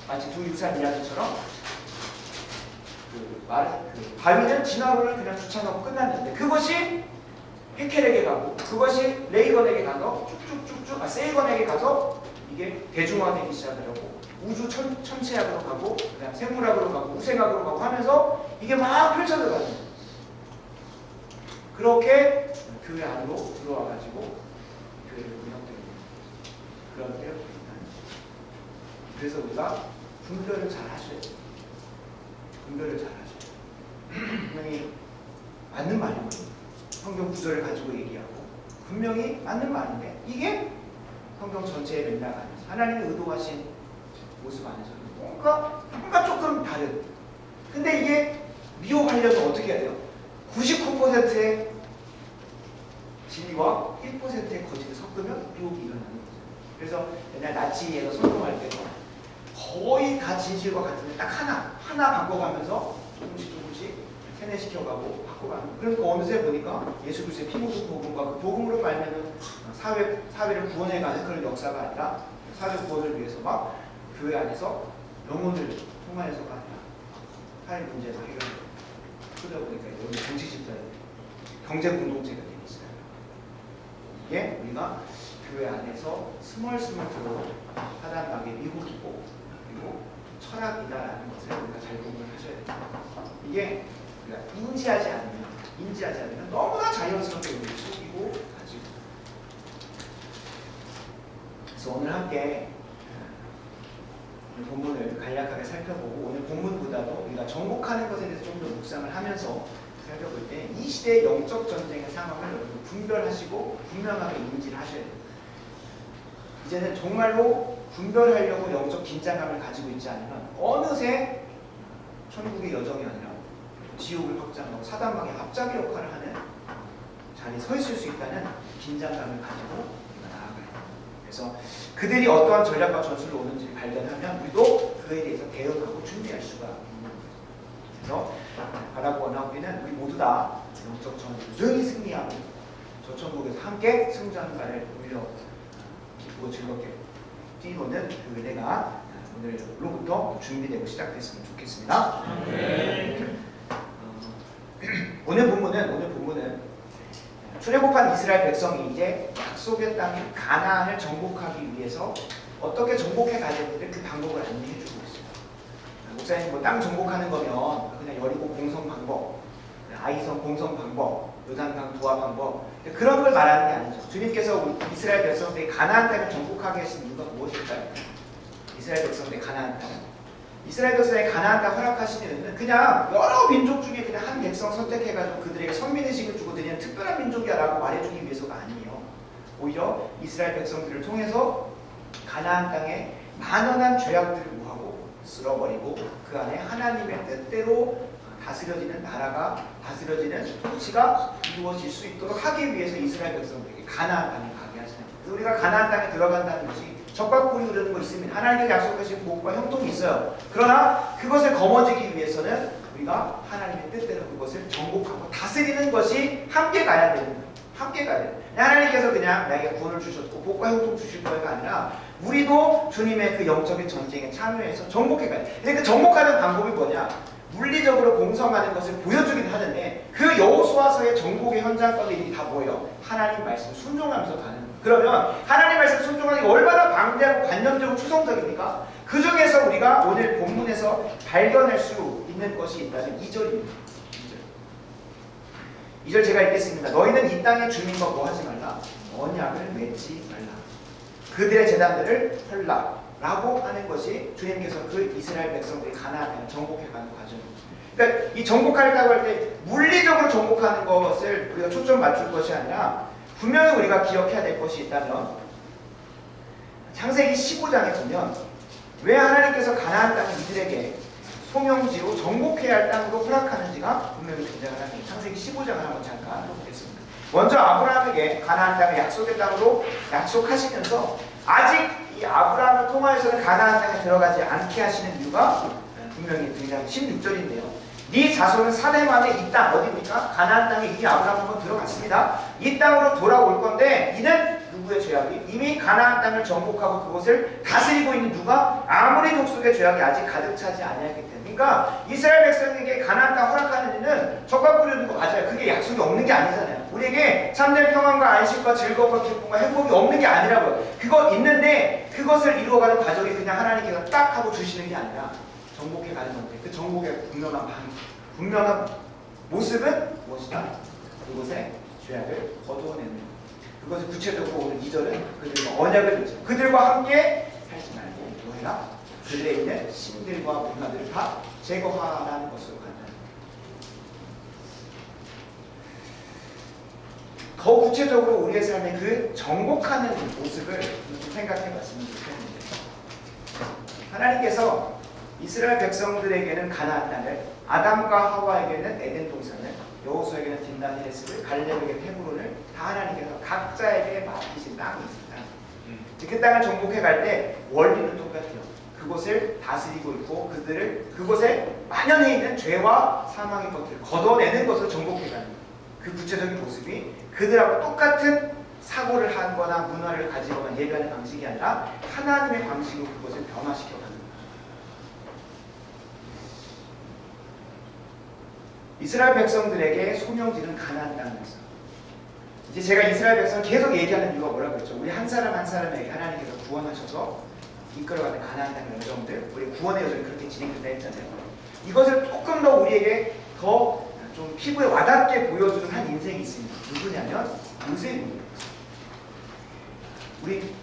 마치 두 유산 이야기처럼 바위는 진화론을 그냥 주창하고 끝났는데 그것이 헤켈에게 가고 그것이 레이건에게 가서 쭉쭉쭉쭉 세이건에게 가서 이게 대중화되기 시작을 하고 우주 천체학으로 가고 그다음 생물학으로 가고 우생학으로 가고 하면서 이게 막 펼쳐져 가는 거예요. 그렇게 교회 안으로 들어와가지고 교회를 운영되는 그런 때였습니다. 그래서 우리가 분별을 잘 하셔야 돼요. 분별을 잘 하셔야 돼요. 분명히 맞는 말이거든요. 성경 구절을 가지고 얘기하고 분명히 맞는 말인데 이게 성경 전체의 맥락 안에서 하나님이 의도하신 모습 안에서 뭔가 조금 다른. 근데 이게 미혹하려면 어떻게 해야 돼요? 99%의 진리와 1%의 거짓을 섞으면 미혹이 일어나는 거죠. 그래서 옛날 나치에서 선동할 때도 거의 다 진실과 같은데 딱 하나 바꿔가면서 조금씩 세뇌시켜가고 바꿔가는. 그러니까 어느새 보니까 예수 그리스도의 피 묻은 복음과 그 복음으로 말하면 사회를 구원해가는 그런 역사가 아니라 사회 구원을 위해서 막 교회 안에서 영혼을 통하여서가 아니라 사회 문제를 해결하고 그러다 보니까 여기 정치 집단, 경제 공동체가 되고 있어요. 이게 우리가 교회 안에서 스멀스멀 하단막의 미혹이고 그리고 철학이다라는 것을 우리가 잘 구분을 하셔야 됩니다. 이게 우리가 인지하지 않으면 너무나 자연스럽게 우리를 속이고 가지고. 그래서 오늘 함께 본문을 간략하게 살펴보고 오늘 본문보다도 우리가 정복하는 것에 대해서 좀 더 묵상을 하면서 살펴볼 때 이 시대의 영적 전쟁의 상황을 여러분 분별하시고 분명하게 인지를 하셔야 돼요. 이제는 정말로 분별하려고 영적 긴장감을 가지고 있지 않으면 어느새 천국의 여정이 아니라 지옥을 확장하고 사단막의 앞잡이 역할을 하는 자리에 서 있을 수 있다는 긴장감을 가지고 우리가 나아가야 돼요. 그래서 그들이 어떠한 전략과 전술로 오는지를 발견하면 우리도 그에 대해서 대응하고 준비할 수가 있는 거예요. 그래서 바라고 원하고 우리는 우리 모두 다 영적 전쟁을 능히 승리하고 저 천국에서 함께 승전가를 올려 기쁘고 즐겁게 뛰노는 그 은혜가 오늘로부터 준비되고 시작됐으면 좋겠습니다. 오늘 본문은 출애굽한 이스라엘 백성이 이제 약속의 땅인 가나안을 정복하기 위해서 어떻게 정복해 가야 되는데 그 방법을 안내해 주고 있어요. 목사님 뭐 땅 정복하는 거면 그냥 여리고 공성 방법, 아이성 공성 방법, 요단강 도하 방법 그런 걸 말하는 게 아니죠. 주님께서 이스라엘 백성들이 가나안 땅을 정복하게 하신 이유가 무엇일까요? 이스라엘 백성들이 가나안 땅. 이스라엘 백성의 가나안 땅 허락하신 이유는 그냥 여러 민족 중에 그냥 한 백성 선택해가지고 그들에게 선민의식을 주고 드리는 특별한 민족이야라고 말해주기 위해서가 아니에요. 오히려 이스라엘 백성들을 통해서 가나안 땅에 만연한 죄악들을 모하고 쓸어버리고 그 안에 하나님의 뜻대로 다스려지는 나라가 다스려지는 통치가 이루어질 수 있도록 하기 위해서 이스라엘 백성들에게 가나안 땅에 가게 하시는 거예요. 그래서 우리가 가나안 땅에 들어간다는 것이 적과 꿀이 흐르는 거 있으면 하나님께서 약속하신 복과 형통이 있어요. 그러나 그것을 거머쥐기 위해서는 우리가 하나님의 뜻대로 그것을 정복하고 다스리는 것이 함께 가야 되는 거예요. 함께 가야 돼요. 하나님께서 그냥 나에게 구원을 주셨고 복과 형통 주실 거가 아니라 우리도 주님의 그 영적인 전쟁에 참여해서 정복해 가야 돼요. 근데 그 정복하는 방법이 뭐냐? 물리적으로 공성하는 것을 보여주긴 하는데 그 여호수아서의 정복의 현장과도 이게 다 뭐예요? 하나님 말씀 순종하면서 가는 거예요. 그러면 하나님 말씀 순종하는 게 얼마나 방대하고 관념적으로 추상적입니까? 그 중에서 우리가 오늘 본문에서 발견할 수 있는 것이 있다면 2절입니다. 2절 제가 읽겠습니다. 너희는 이 땅의 주민과 뭐 하지 말라? 언약을 맺지 말라. 그들의 재단들을 헐라. 라고 하는 것이 주님께서 그 이스라엘 백성들이 가나안을 정복해가는 과정입니다. 그러니까 이 정복하려고 할 때 물리적으로 정복하는 것을 우리가 초점 맞출 것이 아니라 분명히 우리가 기억해야 될 것이 있다면 창세기 15장에 보면 왜 하나님께서 가나안 땅을 이들에게 소명지로 정복해야 할 땅으로 허락하는지가 분명히 등장을 합니다. 창세기 15장을 한번 잠깐 보겠습니다. 먼저 아브라함에게 가나안 땅을 약속의 땅으로 약속하시면서 아직 이 아브라함을 통하여서는 가나안 땅에 들어가지 않게 하시는 이유가 분명히 등장 16절인데요. 네 자손은 4대 만에 이 땅 어디입니까? 가나안 땅에 이미 아브라함 한번 들어갔습니다. 이 땅으로 돌아올 건데 이는 누구의 죄악이? 이미 가나안 땅을 정복하고 그곳을 다스리고 있는 누가? 아무리 족속의 죄악이 아직 가득 차지 아니하기 때문에. 그러니까 이스라엘 백성에게 가나안 땅 허락하는 이는 적과 꿀이 있는 거 맞아요. 그게 약속이 없는 게 아니잖아요. 우리에게 참된 평안과 안식과 즐거움과 기쁨과 행복이 없는 게 아니라고요. 그거 있는데 그것을 이루어가는 과정이 그냥 하나님께서 딱 하고 주시는 게 아니라 정복해가는 건데 그 정복의 분명한 모습은 무엇이다? 그곳에 죄악을 거두어내는 그것을 구체적으로 오늘 2절은 그들과 언약을 맺죠. 그들과 함께 살지 말고 뭐해라? 그들에 있는 신들과 문화들을 다 제거하라는 것으로 간다. 더 구체적으로 우리의 삶의 그 정복하는 모습을 좀 생각해 봤으면 좋겠는데, 하나님께서 이스라엘 백성들에게는 가나안 땅을, 아담과 하와에게는 에덴 동산을, 여호수아에게는 딘단 히레스를, 갈렙에게 헤브론을 다 하나님께서 각자에게 맡기신 땅이 있습니다. 그 땅을 정복해 갈 때 원리는 똑같아요. 그곳을 다스리고 있고 그곳에 만연해 있는 죄와 사망의 것들을 걷어내는 것을 정복해 가는 그 구체적인 모습이 그들하고 똑같은 사고를 하거나 문화를 가지거나 예배하는 방식이 아니라 하나님의 방식으로 그것을 변화시켜 가는 거예요. 이스라엘 백성들에게 소명지는 가나안 땅이었어요. 이제 제가 이스라엘 백성 계속 얘기하는 이유가 뭐라고 했죠? 우리 한 사람 한 사람에게 하나님께서 구원하셔서 이끌어가는 가나안 땅의 여정들, 우리 구원의 여정이 그렇게 진행된다 했잖아요. 이것을 조금 더 우리에게 더 좀 피부에 와닿게 보여주는 한 인생이 있습니다. 누구냐면 요셉입니다. 우리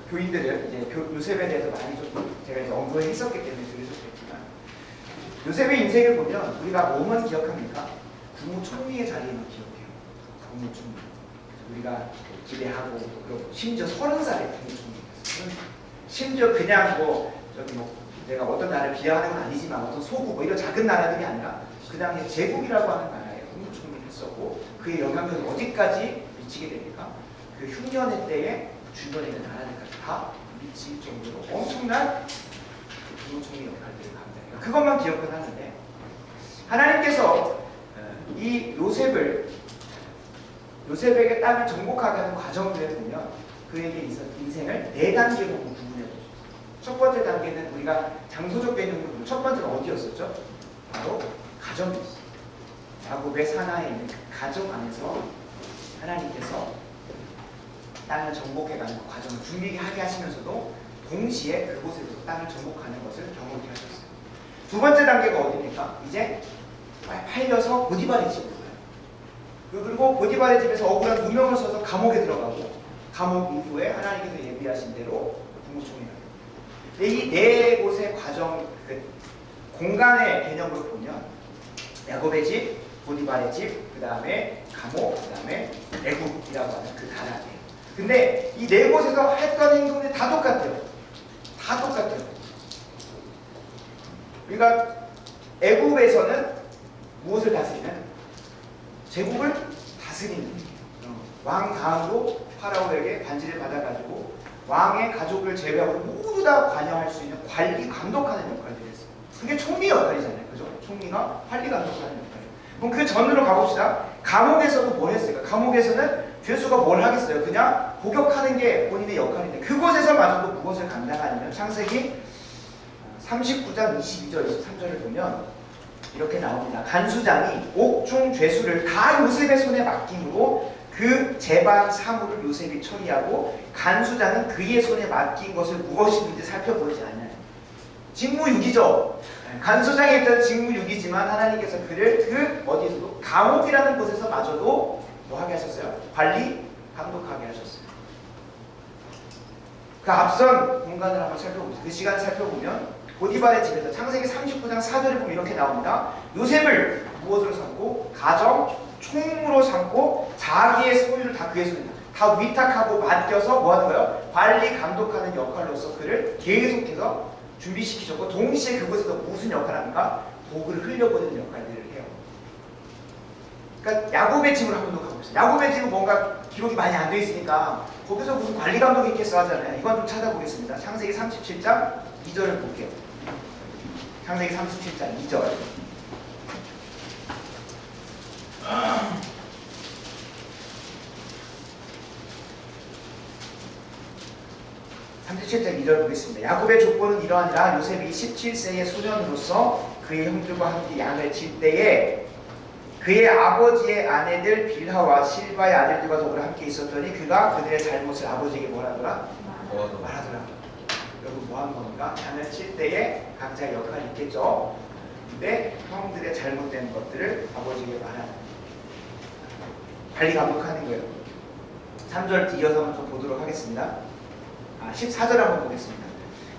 교인들은 이제 요셉에 대해서 많이 좀 제가 이제 언급을 했었기 때문에 들으셨겠지만, 요셉의 인생을 보면 우리가 뭐만 기억합니까? 국무총리의 자리에만 기억해요. 국무총리. 우리가 기대하고, 그리고 심지어 30살에 국무총리였어요. 심지어 그냥 내가 어떤 나라를 비하하는 건 아니지만 어떤 소국 이런 작은 나라들이 아니라 그냥 제국이라고 하는 나라에 국무총리를 했었고, 그의 영향력이 어디까지 미치게 됩니까? 그 흉년의 때에 주변에 있는 나라들까지 다 미칠 정도로 엄청난 국무총리 역할들을 합니다. 그것만 기억은 하는데, 하나님께서 이 요셉에게 땅을 정복하게 하는 과정들을 보면 그에게 있었던 인생을 4단계로 구분해 보죠. 첫 번째 단계는 우리가 장소적 개념으로 보면 첫 번째는 어디였었죠? 바로 가정이었어요. 야곱의 산하에 있는 가정 안에서 하나님께서 땅을 정복해가는 그 과정을 준비하게 하시면서도 동시에 그곳에서 땅을 정복하는 것을 경험케 하셨어요. 두 번째 단계가 어디입니까? 이제 팔려서 보디발의 집으로 가요. 그리고 보디발의 집에서 억울한 누명을 써서 감옥에 들어가고, 감옥 이후에 하나님께서 예비하신 대로 국무총리가 돼요. 이 네 곳의 과정, 공간의 개념으로 보면 야곱의 집, 보디발의 집, 그 다음에 감옥, 그 다음에 애굽이라고 하는 그 나라예요. 근데 이 네 곳에서 했던 행동들이 다 똑같아요. 다 똑같아요. 그러니까 애굽에서는 무엇을 다스리는? 제국을 다스리는 왕 다음으로 파라오에게 반지를 받아가지고 왕의 가족을 제외하고 모두 다 관여할 수 있는 관리, 감독하는 역할을 했어요. 그게 총리 역할이잖아요. 그죠? 총리가 관리, 감독하는 역할이에요. 그럼 그 전으로 가봅시다. 감옥에서도 뭘 했을까? 감옥에서는 죄수가 뭘 하겠어요? 그냥 복역하는 게 본인의 역할인데, 그곳에서마저도 무엇을 감당하냐면 창세기 39장 22절, 23절을 보면 이렇게 나옵니다. 간수장이 옥중 죄수를 다 요셉의 손에 맡김으로 그 재반 사물을 요셉이 처리하고, 간수장은 그의 손에 맡긴 것을 무엇이든지 살펴보지 않아요. 직무유기죠. 간수장의 입장은 직무유기지만 하나님께서 그를 어디에서도 감옥이라는 곳에서 마저도 뭐 하게 하셨어요? 관리, 감독하게 하셨어요. 그 앞선 공간을 한번 살펴보세요. 그 시간을 살펴보면 보디발의 집에서 창세기 39장 4절에 보면 이렇게 나옵니다. 요셉을 무엇으로 삼고? 가정 총무로 삼고 자기의 소유를 다 그의 손에 다 위탁하고 맡겨서 뭐 하는 거예요? 관리, 감독하는 역할로서 그를 계속해서 준비시키셨고, 동시에 그곳에서 무슨 역할을 합니까? 복을 흘려보내는 역할들을 해요. 그러니까 야곱의 집을 한 번 더 가봅시다. 야곱의 집은 뭔가 기록이 많이 안 돼 있으니까 거기서 무슨 관리 감독이 있겠어 하잖아요. 이건 좀 찾아보겠습니다. 창세기 37장 2절을 볼게요. 창세기 37장 2절. 37장 2절 보겠습니다. 야곱의 족보는 이러하니라. 요셉이 17세의 소년으로서 그의 형들과 함께 양을 칠 때에 그의 아버지의 아내들 빌하와 실바의 아들들과 더불어 함께 있었더니 그가 그들의 잘못을 아버지에게 뭐라더라? 말하더라. 여러분 뭐 하는 겁니까? 양을 칠 때에 각자의 역할이 있겠죠. 근데 형들의 잘못된 것들을 아버지에게 말하는, 관리 감독하는 거예요. 3절 이어서 한번 좀 보도록 하겠습니다. 14절 한번 보겠습니다.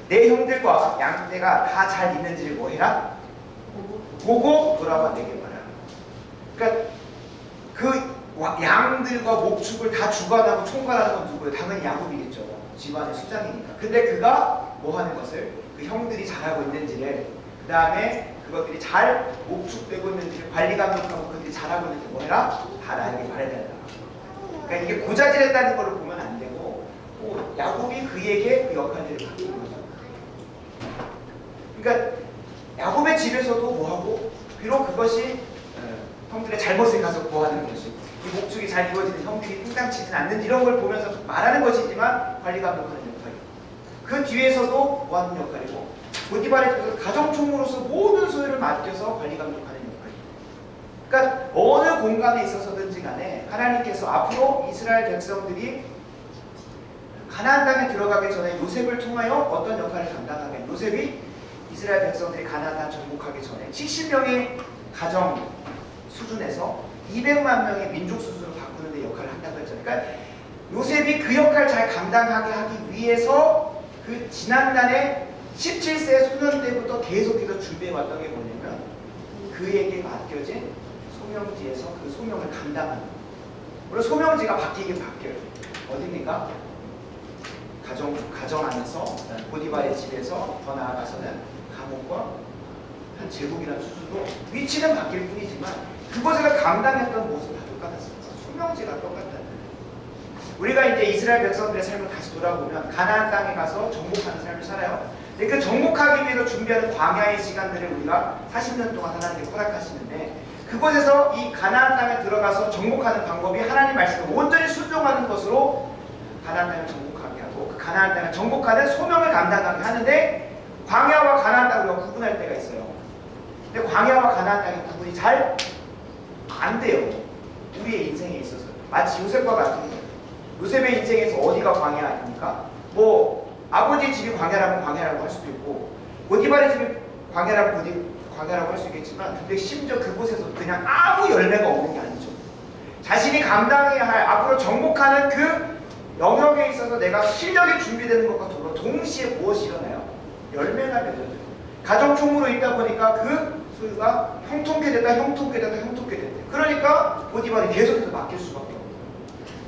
내 형들과 양떼가 다 잘 있는지를 뭐 해라? 보고 돌아와 내게 말하라. 그러니까 그 양들과 목축을 다 주관하고 총괄하는 건 누구예요? 당연히 야곱이겠죠. 집안의 수장이니까. 근데 그가 뭐 하는 것을 그 형들이 잘하고 있는지를, 그 다음에 그것들이 잘 목축되고 있는지를 관리 감독하고 그들이 잘하고 있는지 뭐 해라? 다 나에게 말해야 된다. 그러니까 이게 고자질했다는 걸로 보면 안 되고, 또 야곱이 그에게 그 역할들을 맡기는 거죠. 그러니까 야곱의 집에서도 뭐하고, 비록 그것이 형들의 잘못을 가서 보호하는 것이고, 이 목축이 잘 이루어지는 형들이 뚱땅치진 않는지 이런 걸 보면서 말하는 것이지만 관리 감독하는 역할이고, 그 뒤에서도 뭐하는 역할이고, 보디발의 집에서 가정총무로서 모든 소유를 맡겨서 관리 감독하는 역할이고, 그러니까 어느 공간에 있어서든지 간에 하나님께서 앞으로 이스라엘 백성들이 가나안 땅에 들어가기 전에 요셉을 통하여 어떤 역할을 감당하게, 요셉이 이스라엘 백성들이 가나안 땅 정복하기 전에 70명의 가정 수준에서 200만 명의 민족 수준으로 바꾸는 데 역할을 한다고 했잖아요. 그러니까 요셉이 그 역할을 잘 감당하게 하기 위해서 그 지난날에 17세 소년 때부터 계속해서 준비해왔던 게 뭐냐면 그에게 맡겨진 소명지에서 그 소명을 감당하는 거예요. 물론 소명지가 바뀌긴 바뀌어요. 어디입니까? 가정 안에서 보디발의 집에서 더 나아가서는 감옥과 한 제국이라는 수준으로 위치는 바뀔 뿐이지만 그것을 감당했던 모습은 다 똑같았습니다. 소명지가 똑같다는 거예요. 우리가 이제 이스라엘 백성들의 삶을 다시 돌아보면 가나안 땅에 가서 정복하는 삶을 살아요. 근데 그 정복하기 위해서 준비하는 광야의 시간들을 우리가 40년 동안 하나님께 허락하시는데, 그곳에서 이 가나안 땅에 들어가서 정복하는 방법이 하나님 말씀을 온전히 순종하는 것으로 가나안 땅을 정복하게 하고, 그 가나안 땅을 정복하는 소명을 감당하게 하는데, 광야와 가나안 땅을 우리가 구분할 때가 있어요. 근데 광야와 가나안 땅의 구분이 잘 안 돼요. 우리의 인생에 있어서. 마치 요셉과 같은 거예요. 요셉의 인생에서 어디가 광야 아닙니까? 뭐 아버지 집이 광야라면 광야라고 할 수도 있고, 보디발의 집이 광야라면 광야라고 할 수 있겠지만, 근데 심지어 그곳에서 그냥 아무 열매가 없는 게 아니죠. 자신이 감당해야 할 앞으로 정복하는 그 영역에 있어서 내가 실력이 준비되는 것과 동시에 무엇이 일어나요? 열매가 맺어져요. 가정총무로 있다 보니까 그 소유가 형통케 됐다. 그러니까 보디발이 계속해서 맡길 수밖에 없어요.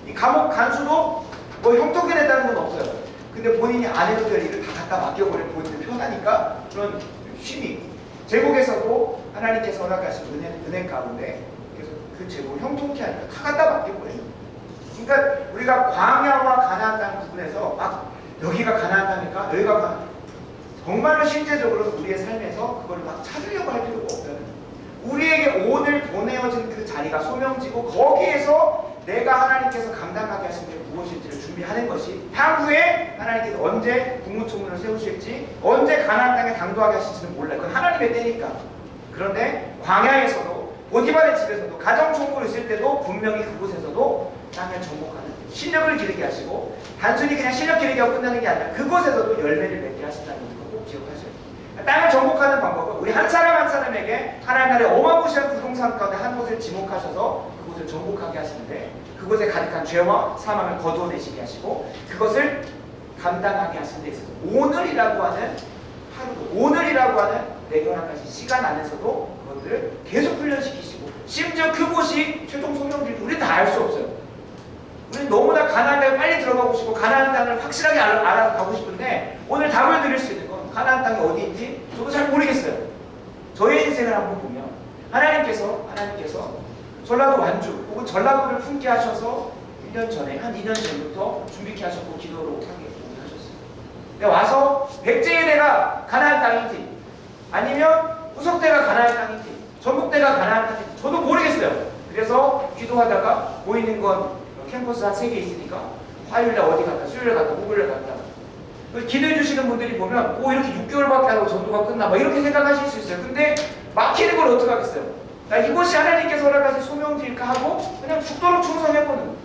이 감옥 간수도 뭐 형통케 됐다는 건 없어요. 근데 본인이 안 해도 될 일을 다 갖다 맡겨버리면 본인이 편하니까 그런 쉼이. 제국에서도 하나님께서 허락하신 은혜 가운데 그래서 그 제국을 형통케 하니까 다 갖다 맡겨버려요. 그러니까 우리가 광야와 가나안 땅 구분해서 막 여기가 가나안 땅일까? 여기가 정말로 실제적으로 우리의 삶에서 그걸 막 찾으려고 할 필요가 없다는 거예요. 우리에게 오늘 보내어진 그 자리가 소명지고, 거기에서 내가 하나님께서 감당하게 하신 게 무엇인지를 준비하는 것이, 향후에 하나님께서 언제 국무총리를 세우실지, 언제 가나안 땅에 당도하게 하실지는 몰라요. 그건 하나님의 때니까. 그런데 광야에서도, 보디발의 집에서도, 가정총무로 있을 때도 분명히 그곳에서도 땅을 정복하는 실력을 기르게 하시고, 단순히 그냥 실력 기르게 하고 끝나는 게 아니라 그곳에서도 열매를 맺게 하신다는 거 꼭 기억하셔야 돼요. 땅을 정복하는 방법은 우리 한 사람 한 사람에게 하나님 나라의 어마무시한 부동산 가운데 한 곳을 지목하셔서 그곳을 정복하게 하시는데, 그곳에 가득한 죄와 사망을 거두어내시게 하시고, 그것을 감당하게 하시는 데 있어서 오늘이라고 하는 하루도, 오늘이라고 하는 내게 허락하신 시간 안에서도 그것들을 계속 훈련시키시고, 심지어 그곳이 최종 소명들이 우리는 다 알 수 없어요. 우리는 너무나 가나안 땅에 빨리 들어가고 싶고 가나안 땅을 확실하게 알아서 가고 싶은데, 오늘 답을 드릴 수 있는 건 가나안 땅이 어디인지 저도 잘 모르겠어요. 저의 인생을 한번 보면 하나님께서 전라도 완주 혹은 전라도를 품게 하셔서 1년 전에, 한 2년 전부터 준비케 하셨고 기도로 하게 하셨어요. 근데 와서 백제의대가 가나안 땅인지 아니면 후석대가 가나안 땅인지 전북대가 가나안 땅인지 저도 모르겠어요. 그래서 기도하다가 보이는 건 캠퍼스 한 3개 있으니까 화요일날 어디 갔다, 수요일에 갔다, 목요일에 갔다. 기도해 주시는 분들이 보면 이렇게 6개월밖에 안 하고 전도가 끝나 막 이렇게 생각하실 수 있어요. 근데 막히는 걸 어떻게 하겠어요? 나 이것이 하나님께서 허락하신 소명지일까 하고 그냥 죽도록 충성해보는,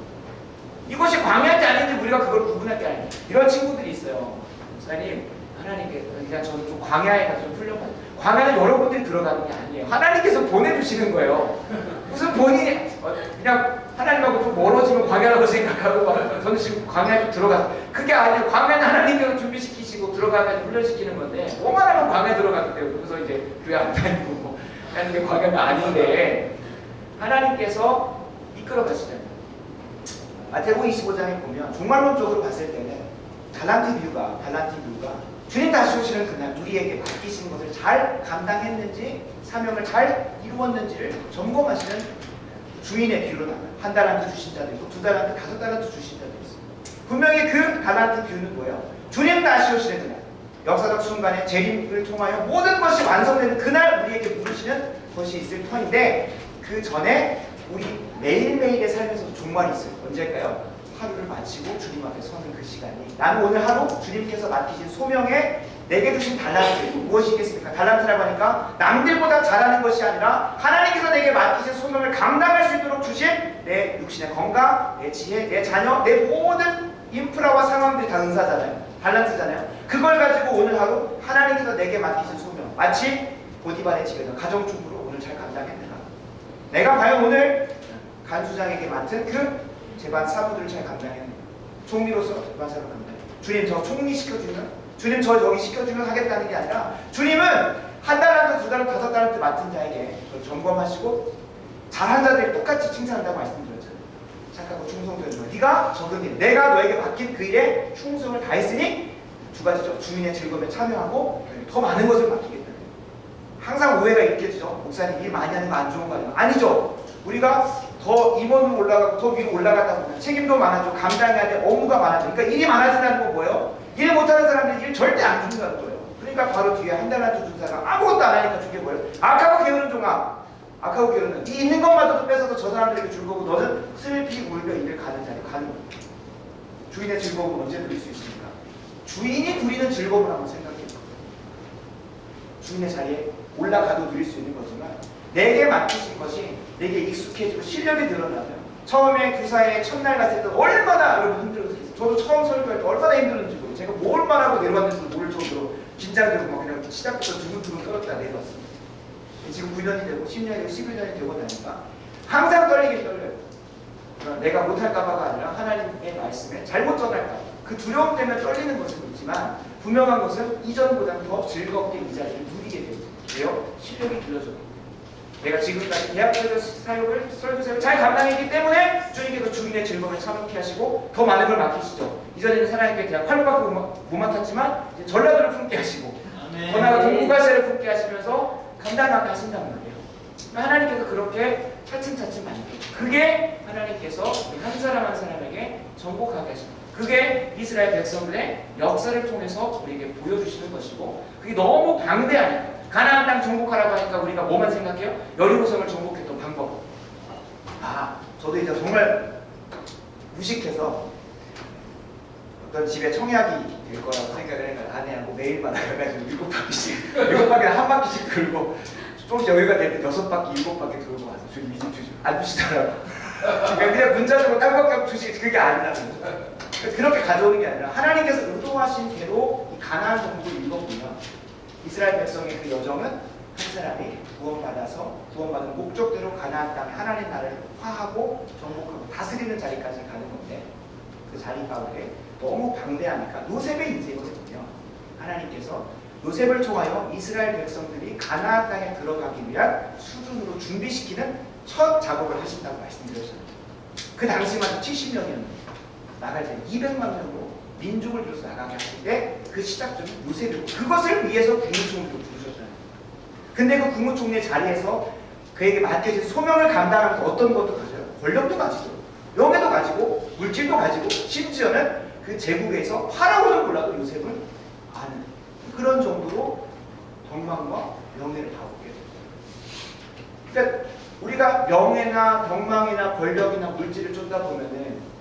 이것이 광야인지 아닌지 우리가 그걸 구분할 게 아니에요. 이런 친구들이 있어요. 목사님, 하나님께서 그냥 저는 좀 광야에 가서 좀 훈련받아요. 광야는 여러분들이 들어가는 게 아니에요. 하나님께서 보내주시는 거예요. 무슨 본인이 그냥 하나님하고 좀 멀어지면 광야라고 생각하고 막 저는 지금 광야에 좀 들어가서, 그게 아니에요. 광야는 하나님께서 준비시키시고 들어가가지고 훈련시키는 건데, 뭐만 하면 광야에 들어가기 때문에 그래서 이제 교회 안 다니고 뭐 하는 게 광야는 아닌데, 하나님께서 이끌어 가시잖아요. 마태복음 25장에 보면 종말론적으로 봤을 때는 달란트 비유가 주님 다시 오시는 그날 우리에게 맡기신 것을 잘 감당했는지 사명을 잘 이루었는지를 점검하시는 주인의 비유로 나와요. 한 달란트 주신 자도 있고 두 달란트, 다섯 달란트 주신 자도 있어요. 분명히 그 달란트 비유는 뭐예요? 주님 다시 오시는 그날, 역사적 순간에 재림을 통하여 모든 것이 완성되는 그날 우리에게 물으시는 것이 있을 터인데, 그 전에 우리 매일매일의 삶에서 종말이 있어요. 언제일까요? 하루를 마치고 주님 앞에 서는 그 시간이, 나는 오늘 하루 주님께서 맡기신 소명에 내게 주신 달란트, 무엇이겠습니까? 달란트라고 하니까 남들보다 잘하는 것이 아니라 하나님께서 내게 맡기신 소명을 감당할 수 있도록 주신 내 육신의 건강, 내 지혜, 내 자녀, 내 모든 인프라와 상황들이 다 은사잖아요. 달란트잖아요. 그걸 가지고 오늘 하루 하나님께서 내게 맡기신 소명, 마치 보디발의 집에서 가정주부로 오늘 잘 감당했는가? 내가 과연 오늘 간수장에게 맡은 그 제반 사부들을 잘 감당했는가? 총리로서 제반 사부를 감당했는가? 주님 저 총리 시켜주면, 주님 저 여기 시켜주면 하겠다는 게 아니라, 주님은 한 달란트, 두 달란트, 다섯 달란트 맡은 자에게 그걸 점검하시고 잘한 자들이 똑같이 칭찬한다고 말씀드렸잖아요. 착하고 충성되는 거, 네가 적은 일, 내가 너에게 맡긴 그 일에 충성을 다했으니 두 가지죠. 주인의 즐거움에 참여하고 더 많은 것을 맡기겠다. 항상 오해가 있겠죠. 목사님 일 많이 하는 거 안 좋은 거 아니에요? 아니죠. 우리가 더 임원으로 올라가고 더 위로 올라가다 보면 책임도 많아지고 감당해야 될 업무가 많아지고, 그러니까 일이 많아진다는 건 뭐예요? 일 못하는 사람들이 일 절대 안 준다는 거예요. 그러니까 바로 뒤에 한 달란트 준 사람 아무것도 안 하니까 주게 뭐예요? 악하고 게으른 종아, 악하고 게으른, 네 있는 것마저도 뺏어서 저 사람들에게 줄 거고 너는 슬피 울며 일을 가는 자리로 가는 거예요. 주인의 즐거움을 언제 누릴 수 있습니까? 주인이 누리는 즐거움을 한번 생각해 보세요. 주인의 자리에 올라가도 누릴 수 있는 거지만, 내게 맡기신 것이 내게 익숙해지고 실력이 늘어나면, 처음에 교사에 첫날 갔을 때 얼마나 여러분 힘들었어요. 저도 처음 설교할 때 얼마나 힘들었는지 모르고, 제가 뭘 말하고 내려왔는지도 모를 정도로 긴장되고 막 그냥 시작부터 두근두근 떨었다 내려왔습니다. 지금 9년이 되고 10년이 되고 11년이 되고 나니까 항상 떨리긴 떨려요. 내가 못할까봐가 아니라 하나님의 말씀에 잘못 전할까, 그 두려움 때문에 떨리는 것은 있지만, 분명한 것은 이전보다는 더 즐겁게 이 자리를 누리게 돼요. 왜요? 실력이 길러졌고, 내가 지금까지 대학교에서 사역을, 설교사역을 잘 감당했기 때문에 주님께서 주인의 즐거움을 참여케 하시고 더 많은 걸 맡기시죠. 이전에는 사나이께 대학 8년밖에 못 맡았지만 이제 전라도를 품게 하시고, 더 나아가 동북아시아를 품게 하시면서 감당하게 하신단 말이에요. 하나님께서 그렇게 차츰차츰 만들어요. 그게 하나님께서 한 사람 한 사람에게 정복하게 하십니다. 그게 이스라엘 백성들의 역사를 통해서 우리에게 보여주시는 것이고, 그게 너무 방대하니까, 가나안 땅 정복하라고 하니까 우리가 뭐만 생각해요? 여리고성을 정복했던 방법. 저도 이제 정말 무식해서 어떤 집에 청약이 될 거라고 생각을 해서 아내하고 매일마다 가가지고 7바퀴씩 7바퀴를 한 바퀴씩 돌고, 조금씩 여유가 될 때 6바퀴, 7바퀴 돌고 와서 주님 이집 주시고 안 주시더라고. 그냥 문자적으로 땅밖에 없이 주시지, 그게 아니라는 거죠. 그렇게 가져오는 게 아니라 하나님께서 의도하신 대로 이 가나안 정복을 읽어보면, 이스라엘 백성의 그 여정은 한 사람이 구원받아서 구원받은 목적대로 가나안 땅에 하나님 나라를 화하고 정복하고 다스리는 자리까지 가는 건데, 그 자리 가운데 너무 방대하니까 요셉의 인생을 보면 하나님께서 요셉을 통하여 이스라엘 백성들이 가나안 땅에 들어가기 위한 수준으로 준비시키는 첫 작업을 하신다고 말씀드렸잖아요. 그 당시만 70명이었는데 나갈 때 200만 명으로 민족을 위해서 나가게 하실 때 그 시작점이 요셉이고, 그것을 위해서 국무총리로 부르셨잖아요. 근데 그 국무총리의 자리에서 그에게 맡겨진 소명을 감당하면서 어떤 것도 가져요? 권력도 가지고, 명예도 가지고, 물질도 가지고, 심지어는 그 제국에서 파라오를 골라도 요셉을 아는 그런 정도로 덕망과 명예를 다 얻게 돼요. 그러니까 우리가 명예나 덕망이나 권력이나 물질을 쫓다 보면은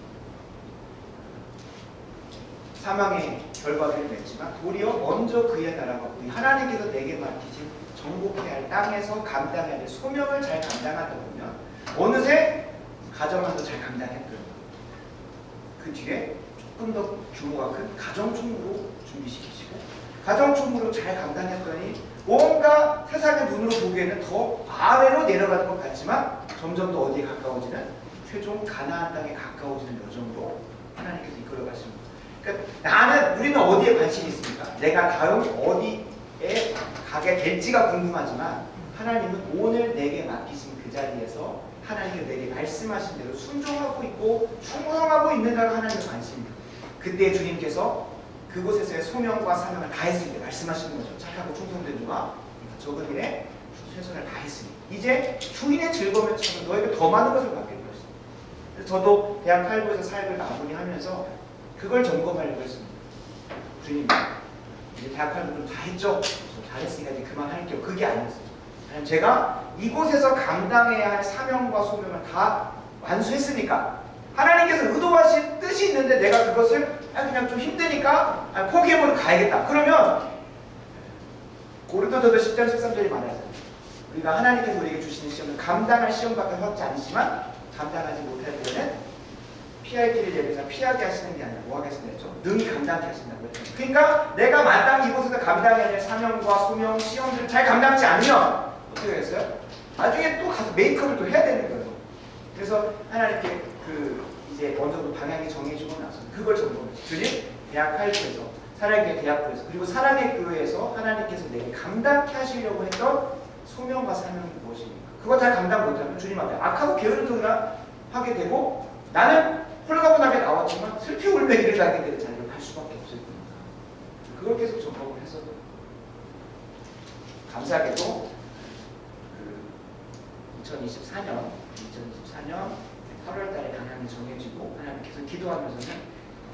사망의 결과를 맺지만, 도리어 먼저 그의 나라가 우리 하나님께서 내게 맡기신 정복해야 할 땅에서 감당해야 될 소명을 잘 감당하다 보면 어느새 가정안도 잘 감당했고요. 그 뒤에 조금 더 규모가 큰 가정총무로 준비시키시고, 가정총무로 잘 감당했더니 뭔가 세상의 눈으로 보기에는 더 아래로 내려가는 것 같지만 점점 더 어디에 가까워지는, 최종 가나안 땅에 가까워지는 여정으로 하나님께서 이끌어 가십니다. 그러니까 우리는 어디에 관심이 있습니까? 내가 다음 어디에 가게 될지가 궁금하지만, 하나님은 오늘 내게 맡기신 그 자리에서 하나님께서 내게 말씀하신 대로 순종하고 있고 충성하고 있는가가 하나님의 관심입니다. 그때 주님께서 그곳에서의 소명과 사명을 다했을 때 말씀하시는 거죠. 착하고 충성된 자가 적은 일에 최선을 다했으니 이제 주인의 즐거움을 찾아 너에게 더 많은 것을 받게 될 것이다. 그래서 저도 대학 8부에서 사역을 마무리하면서 그걸 점검하려고 했습니다. 주님, 이제 대학 8부 좀 다 했죠? 잘했으니까 이제 그만할게요. 그게 아니었어요. 제가 이곳에서 감당해야 할 사명과 소명을 다 완수했으니까 하나님께서 의도하신 뜻이 있는데 내가 그것을 그냥 좀 힘드니까 포기해버리고 가야겠다. 그러면 고린도전서 10장 13절이 말하잖아요. 우리가 하나님께서 우리에게 주시는 시험은 감당할 시험밖에 하지 않지만 감당하지 못할 때는 피할 길을 예비해서 피하게 하시는 게 아니라 뭐하게 하신다 했죠? 능히 감당케 하신다고 했죠. 그러니까 내가 마땅히 이곳에서 감당해야 할 사명과 소명, 시험들을 잘 감당하지 않으면 어떻게 하겠어요? 나중에 또 가서 메이크업을 또 해야 되는 거예요. 그래서 하나님께 이제 어느 정도 방향이 정해지고 나서 그걸 점검했어요. 주님, 대학 8부에서 사랑의 대학부에서 그리고 사랑의 교회에서 하나님께서 내게 감당케 하시려고 했던 소명과 사명이 무엇입니까? 그거 잘 감당 못하면 주님 앞에 악하고 게으른 소리나 하게 되고 나는 홀가분하게 나왔지만 슬피 울며 이를 가게 되는 자리로 갈 수밖에 없을 겁니다. 그걸 계속 점검을 했어도 감사하게도 2024년 8월 달에 방향이 정해지고 하나님께서 기도하면서는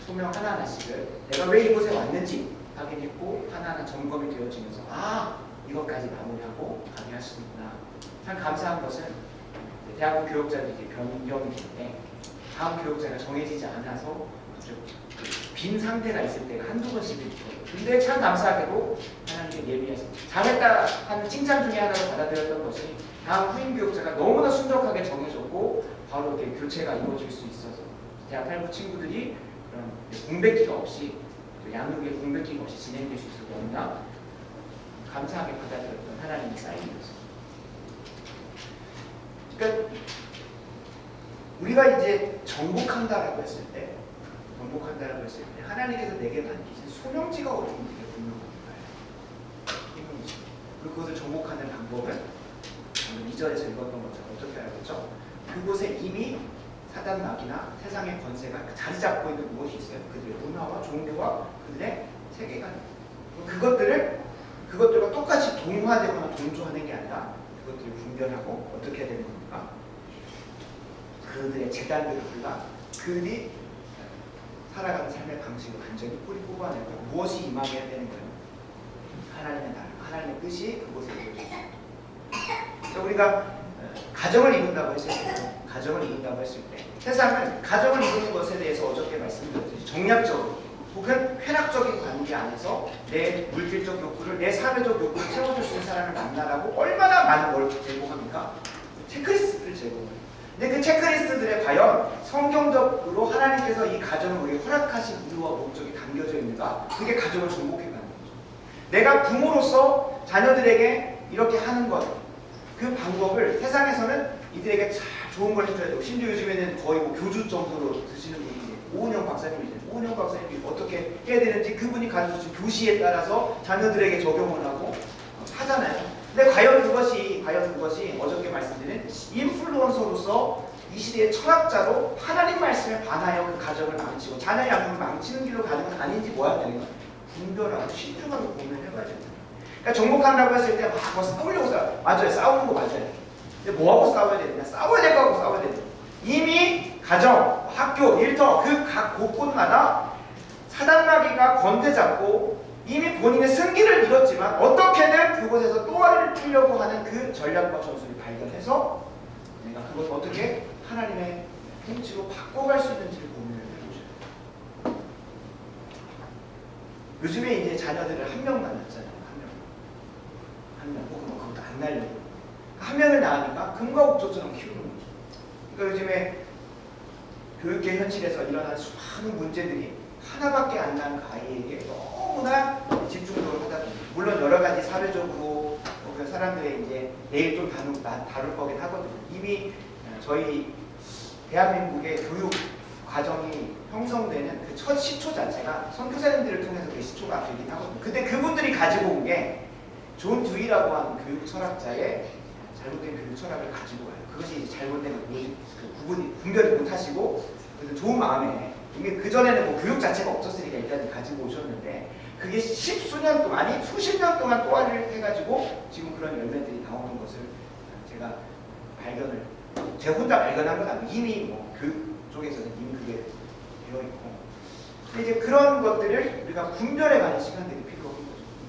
소명 하나하나씩을 내가 왜 이곳에 왔는지 확인했고 하나하나 점검이 되어지면서 이것까지 마무리하고 가게 하시는구나. 참 감사한 것은 대학원 교육자들이 변경이 될 때 다음 교육자가 정해지지 않아서 빈 상태가 있을 때가 한두 번씩 있거든요. 근데 참 감사하게도 하나님께 예비해서 잘했다 하는 칭찬 중에 하나로 받아들였던 것이 다음 후임 교육자가 너무나 순적하게 정해졌고 바로 이렇게 교체가 이루어질 수 있어서 대학 8부 친구들이 그런 공백기가 없이 양육의 공백기가 없이 진행될 수 있어서 너무나 감사하게 받아들였던 하나님의 사인이었습니다. 그러니까 우리가 이제 정복한다라고 했을 때 하나님께서 내게 맡기신 소명지가 어딘지 되게 분명한 거예요. 그리고 그것을 정복하는 방법은 방금 2절에서 읽었던 것처럼 어떻게 알았죠? 그곳에 이미 사단 마귀나 세상의 권세가 자리 잡고 있는 무엇이 있어요? 그들의 문화와 종교와 그들의 세계관. 그것들과 똑같이 동화되거나 동조하는 게 아니라 그것들을 분별하고 어떻게 해야 되는 겁니까? 그들의 재단들을 골라 그들이 살아가는 삶의 방식을 완전히 뿌리 뽑아내고 무엇이 임하게 해야 되는 거예요? 하나님의 나라, 하나님의 뜻이 그곳에 이루어집니다. 그래서 우리가 가정을 이룬다고 했을 때 세상은 가정을 이루는 것에 대해서 어저께 말씀드렸듯이 정략적으로 혹은 쾌락적인 관계 안에서 내 물질적 욕구를 내 사회적 욕구를 채워줄 수 있는 사람을 만나라고 얼마나 많은 걸 제공합니까? 체크리스트를 제공해요. 근데 그 체크리스트들에 과연 성경적으로 하나님께서 이 가정을 우리에게 허락하신 이유와 목적이 담겨져 있는가? 그게 가정을 정복해가는 거죠. 내가 부모로서 자녀들에게 이렇게 하는 것, 그 방법을 세상에서는 이들에게 참 좋은 걸 해줘야 되고 심지어 요즘에는 거의 교주 정도로 드시는 분이 오은영 박사님이세요. 오은영 박사님이 어떻게 해야 되는지 그분이 가르쳐 주신 교시에 따라서 자녀들에게 적용을 하고 하잖아요. 근데 과연 그것이 어저께 말씀드린 인플루언서로서 이 시대의 철학자로 하나님 말씀에 반하여 그 가정을 망치고 자녀 양육을 망치는 길로 가는 건 아닌지 뭐야 되는 거야? 분별하고 신중하게 고민을 해봐야 된다. 그러니까 정복한다고 했을 때 막 싸우려고 맞아요. 싸우는 거 맞아요. 근데 뭐하고 싸워야 되느냐? 싸워야 될 거하고 싸워야 되느냐? 이미 가정, 학교, 일터 그 각 곳곳마다 사단마귀가 권태잡고 이미 본인의 승기를 잃었지만 어떻게든 그곳에서 또 알을 풀려고 하는 그 전략과 전술을 발견해서 내가 그것을 어떻게 하나님의 통치로 바꿔갈 수 있는지를 고민을 해보셔요. 요즘에 이제 자녀들을 한 명 낳았잖아요. 한 명 혹은 그것도 안 낳으려고 한 명을 낳으니까 금과 옥조처럼 키우는 거죠. 그러니까 요즘에 교육계 현실에서 일어나는 수많은 문제들이 하나밖에 안 낳은 그 아이에게 너무나 집중적으로 하다 보니 물론 여러 가지 사회적으로 그 사람들의 이제 내일 좀 다룰 거긴 하거든요. 이미 저희 대한민국의 교육 과정이 형성되는 그 첫 시초 자체가 선교사님들을 통해서 그 시초가 되긴 하거든요. 근데 그분들이 가지고 온 게 존 듀이라고 하는 교육 철학자의 잘못된 교육 철학을 가지고 와요. 그것이 잘못된 분별이 못하시고 그래서 좋은 마음에 이미 그 전에는 뭐 교육 자체가 없었으니까 일단 가지고 오셨는데 그게 십수년 동안 아니 수십 년 동안 또한을 해가지고 지금 그런 열매들이 나오는 것을 제가 제가 혼자 발견한 건 아니고 이미 뭐 교육 쪽에서는 이미 그게 되어 있고 근데 이제 그런 것들을 우리가 분별해가는 시간들이 필요한 거죠.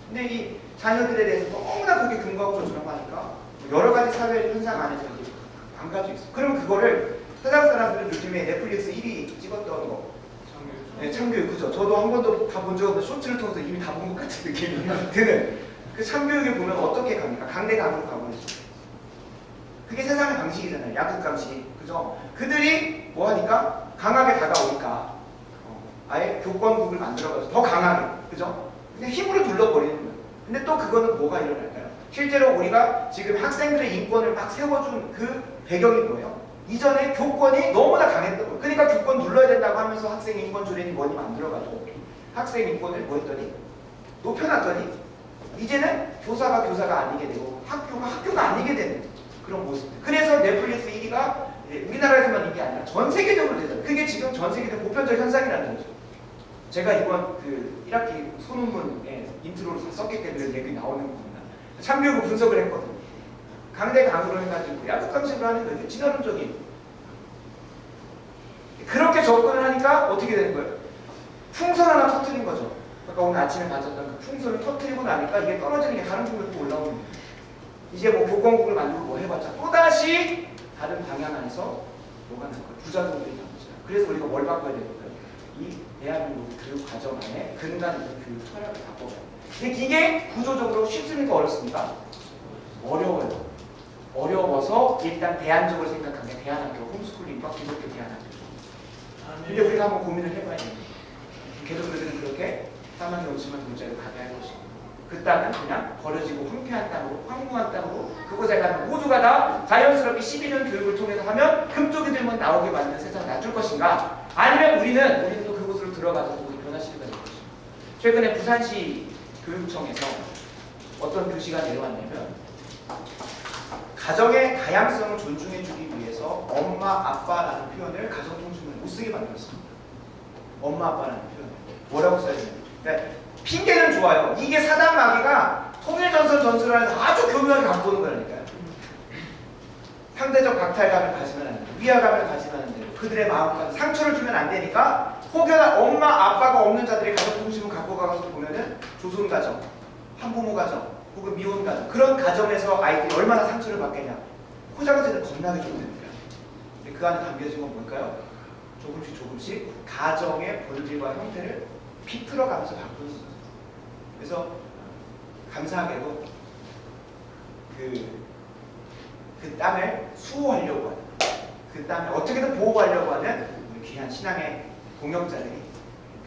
근데 이 자녀들에 대해서 너무나 그게 근거하고 조절하니까 여러 가지 사회 현상 안에서 망가져 있어. 그러면 그거를 세상 사람들은 요즘에 넷플릭스 1위 찍었던 거 네, 참교육 그죠? 저도 한 번도 다 본 적 없는데 쇼츠를 통해서 이미 다 본 것 같은 느낌이 드는 그 참교육에 보면 어떻게 갑니까? 강대강으로 가고 있어요. 그게 세상의 방식이잖아요. 야구 방식 그죠? 그들이 뭐 하니까 강하게 다가오니까 아예 교권국을 만들어가지고 더 강하게 그죠? 그냥 힘으로 둘러버리는 거예요. 근데 또 그거는 뭐가 일어날까요? 실제로 우리가 지금 학생들의 인권을 막 세워준 그 배경이 뭐예요? 이전에 교권이 너무나 강했던 거예요. 그러니까 교권 눌러야 된다고 하면서 학생 인권 조례니 뭐니 만들어가지고 학생 인권을 뭐 했더니 높여놨더니 이제는 교사가 아니게 되고 학교가 아니게 되는 그런 모습. 그래서 넷플릭스 1위가 우리나라에서만 있는 게 아니라 전 세계적으로 되잖아요. 그게 지금 전 세계적 보편적 현상이라는 거죠. 제가 이번 그 1학기 소논문에 인트로를 썼기 때문에 얘기 나오는 겁니다. 참교육을 분석을 했거든요. 강대강으로 해가지고 야구강식으로 하는 거예요. 진화론적인. 그렇게 접근을 하니까 어떻게 되는 거예요? 풍선 하나 터뜨린 거죠. 아까 오늘 아침에 봤었던 그 풍선을 터뜨리고 나니까 이게 떨어지는 게 다른 풍선이 또 올라오는 거예요. 이제 뭐 교권국을 만들고 뭐 해봤자 또다시 다른 방향 안에서 뭐가 날 거예요? 부작용들이 나오죠. 그래서 우리가 뭘 바꿔야 되는 거예요? 이 대한민국 교육 과정 안에 근간 있는 교육 철학을 바꿔줘요. 근데 이게 구조적으로 쉽습니까? 어렵습니까? 어려워요. 어려워서 일단 대안적으로 생각하면 대안학교, 홈스쿨링과 기독교 대안학교죠. 근데 우리가 한번 고민을 해봐야 됩니다. 개도들은 그렇게 사망의 오지만 문제를 가게 할 것이고 그 땅은 그냥 버려지고 황폐한 땅으로, 황무한 땅으로 그곳에 가는 모두가 다 자연스럽게 12년 교육을 통해서 하면 금쪽이들만 나오게 만드는 세상을 놔줄 것인가? 아니면 우리는 또 그곳으로 들어가서 그곳을 변화시키게 될 것인가? 최근에 부산시 교육청에서 어떤 교시가 내려왔냐면 가정의 다양성을 존중해주기 위해서 엄마, 아빠라는 표현을 가정통신문에 못 쓰게 만들었습니다. 엄마, 아빠라는 표현. 뭐라고 써야 되냐? 그러니까 핑계는 좋아요. 이게 사단 마귀가 통일전선 전술을 해서 아주 교묘하게 갖고 오는 거라니까요. 상대적 박탈감을 가지면 안 돼요. 위화감을 가지면 안 돼요. 그들의 마음까지 상처를 주면 안 되니까 혹여나 엄마, 아빠가 없는 자들이 가정통신문 갖고 가서 보면은 조손가정, 한부모 가정, 혹은 미혼 가정 그런 가정에서 아이들이 얼마나 상처를 받겠냐. 포장지를 겁나게 줘야 됩니다. 근데 그 안에 담겨진 건 뭘까요? 조금씩 가정의 본질과 형태를 비틀어가면서 바꾸는 거죠. 그래서 감사하게도 그 땅을 수호하려고 하는 그 땅을 어떻게든 보호하려고 하는 우리 귀한 신앙의 공역자들이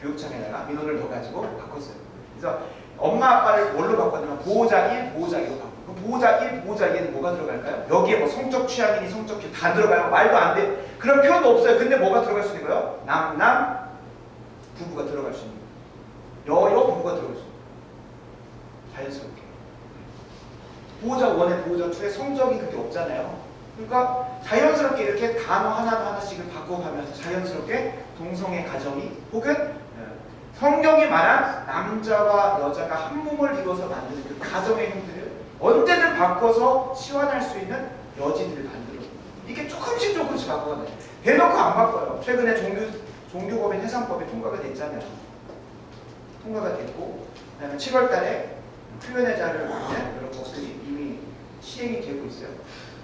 교육청에다가 민원을 넣어가지고 바꿨어요. 그래서 엄마 아빠를 뭘로 바꿨냐면 보호자 1, 보호자 2로 바꿨고 보호자 1, 보호자 2에는 뭐가 들어갈까요? 여기에 뭐 성적 취향이니 성적 취향 다 들어가요. 말도 안 돼. 그런 표현도 없어요. 근데 뭐가 들어갈 수 있는 거예요? 남 부부가 들어갈 수 있는 거예요. 여 부부가 들어갈 수 있는 거예요. 자연스럽게. 보호자 1에 보호자 2에 성적이 그게 없잖아요. 그러니까 자연스럽게 이렇게 단어 하나씩을 바꿔가면서 자연스럽게 동성애 가정이 혹은 성경이 말한 남자와 여자가 한 몸을 이루어서 만드는 그 가정의 형태를 언제든 바꿔서 시원할 수 있는 여지들을 만들어. 이게 조금씩 바꿔가요. 대놓고 안 바꿔요. 최근에 종교법인 해상법이 통과가 됐잖아요. 통과가 됐고 그다음에 7월 달에 표현의 자유를 막는 이런 것들이 이미 시행이 되고 있어요.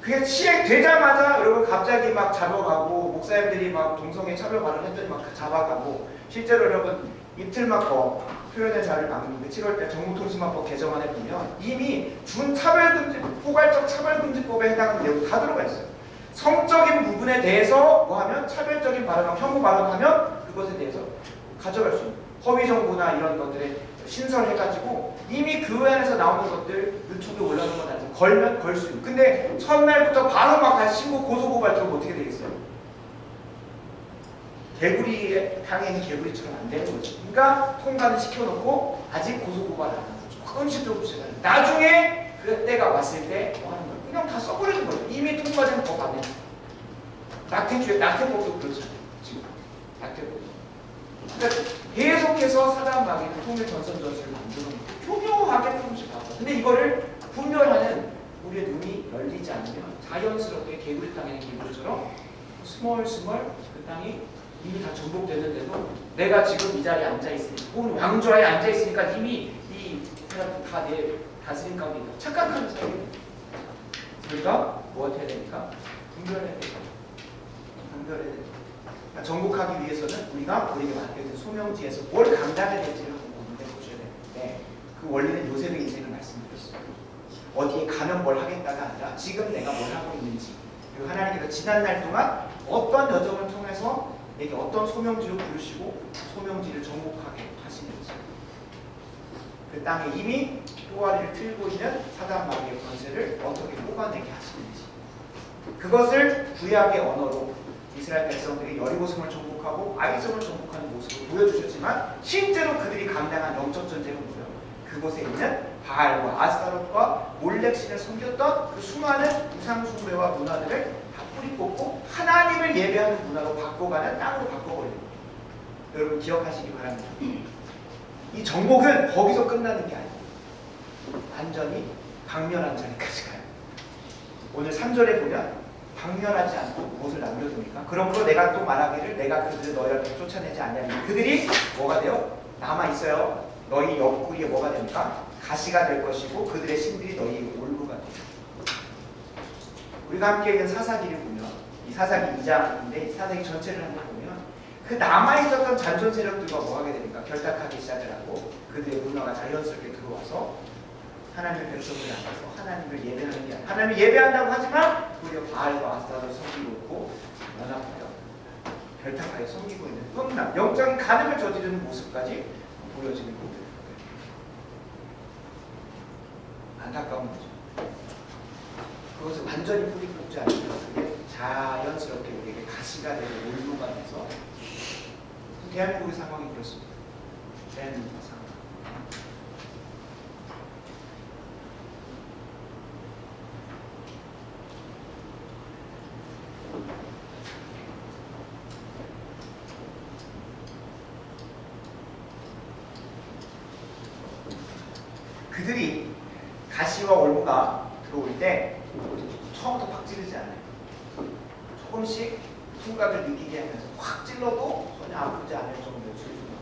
그게 시행되자마자 여러분 갑자기 막 잡아가고 목사님들이 막 동성애 차별 발언 했더니 막 잡아가고 실제로 여러분 이틀 맞고 표현의 자유를 막는데 7월달 정보통신망법 개정안에 보면 이미 포괄적 차별금지법에 해당하는 내용이 다 들어가 있어요. 성적인 부분에 대해서 뭐 하면 차별적인 발언, 혐오 발언하면 그것에 대해서 가져갈 수 있는 허위 정보나 이런 것들에 신설해가지고 이미 그 안에서 나오는 것들 유튜브에 올라오는 건 아니고 걸면 걸 수 있는. 근데 첫날부터 바로 막 다시 신고 고소고발 들어오면 어떻게 되겠어요? 개구리의 당연히 개구리처럼 안 되는 거죠. 그러니까 통과는 시켜놓고 아직 고소고발 안 하고 조금씩 나중에 그 때가 왔을 때 뭐 하는 거예요? 그냥 다 써버리는 거예요. 이미 통과된 법 안에. 낙태법도 그렇잖아요. 지금 낙태법. 그러니까 계속해서 사단 마귀는 통일 전선전술을 만드는 거예요. 교묘하게 조금씩 바꿔. 근데 이거를 분별하는 우리의 눈이 열리지 않으면 자연스럽게 개구리 땅에는 개구리처럼 스멀스멀 그 땅이 이미 다 정복되는데도 내가 지금 이 자리에 앉아있으니까 혹은 왕좌에 앉아있으니까 이미 이 사람들 다 내 다스림 가운데 있다. 착각하는 사람이 그러니까 뭐 해야 되니까? 분별해야 되니까. 분별해야 되니까. 그러니까 정복하기 위해서는 우리에게 맡겨진 소명지에서 뭘 감당해야 될지를 한번 고민해 보셔야 되는데 그 원리는 요셉의 인생을 말씀드렸어요. 어디에 가면 뭘 하겠다가 아니라 지금 내가 뭘 하고 있는지 그리고 하나님께서 지난 날 동안 어떤 여정을 통해서 내게 어떤 소명지를 부르시고 소명지를 정복하게 하시는지 그 땅에 이미 또아리를 틀고 있는 사단 마귀의 권세를 어떻게 뽑아내게 하시는지 그것을 구약의 언어로 이스라엘 백성들이 여리고성을 정복하고 아이성을 정복하는 모습을 보여주셨지만 실제로 그들이 감당한 영적 전쟁은 뭐예요? 그곳에 있는 바알과 아스타롯과 몰렉신을 섬겼던 그 수많은 우상숭배와 문화들을 다 뿌리 뽑고 하나님을 예배하는 문화로 바꿔가는 땅으로 바꿔버리는 거예요. 여러분 기억하시기 바랍니다. 이 정복은 거기서 끝나는 게 아니에요. 완전히 박멸한 자리까지 가요. 오늘 3절에 보면 박멸하지 않고 무엇을 남겨둡니까? 그러므로 내가 또 말하기를 내가 그들을 너희 앞에 쫓아내지 않냐면 그들이 뭐가 돼요? 남아있어요. 너희 옆구리에 뭐가 됩니까? 가시가 될 것이고 그들의 신들이 너희에게 올무가 돼요. 우리가 함께 읽은 사사기를 보면 이 사사기 2장인데 사사기 전체를 한번 보면 그 남아있었던 잔존 세력들과 뭐하게 됩니까? 결탁하기 시작을 하고 그들의 문화가 자연스럽게 들어와서 하나님의 백성을 향해서 하나님을 예배하는 게 아니라 하나님을 예배한다고 하지만 오히려 바알과 아스타를 섬기고 있고 연합하여 결탁하여 섬기고 있는 흥남 영적인 간음을 저지르는 모습까지 보여지는 것들. 안타까운 거죠. 그것을 완전히 뿌리 뽑지 않으면 그게 자연스럽게 우리에게 가시가 되고 올무가 돼서 대한민국의 상황이 그렇습니다. 대한민국의 상황. 그들이 가시와 올무가 들어올 때 처음부터 팍 찌르지 않아요. 조금씩 풍각을 느끼게 하면서 확 찔러도 전혀 아프지 않을 정도의 수준입니다.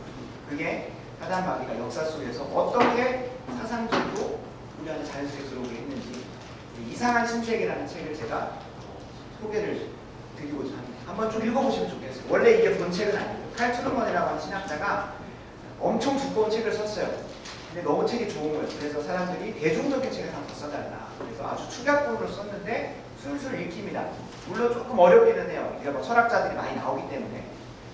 그게 사단 마귀가 역사 속에서 어떻게 사상적으로 우리 안에 자연스럽게 들어오게 했는지 이상한 신세계라는 책을 제가 소개를 드리고자 합니다. 한번 좀 읽어보시면 좋겠어요. 원래 이게 본 책은 아니에요. 칼 트루먼이라고 하는 신학자가 엄청 두꺼운 책을 썼어요. 근데 너무 책이 좋은 거예요. 그래서 사람들이 대중적인 책을 하나 더 써달라. 그래서 아주 축약본으로 썼는데 술술 읽힙니다. 물론 조금 어렵기는 해요. 이게 뭐 철학자들이 많이 나오기 때문에.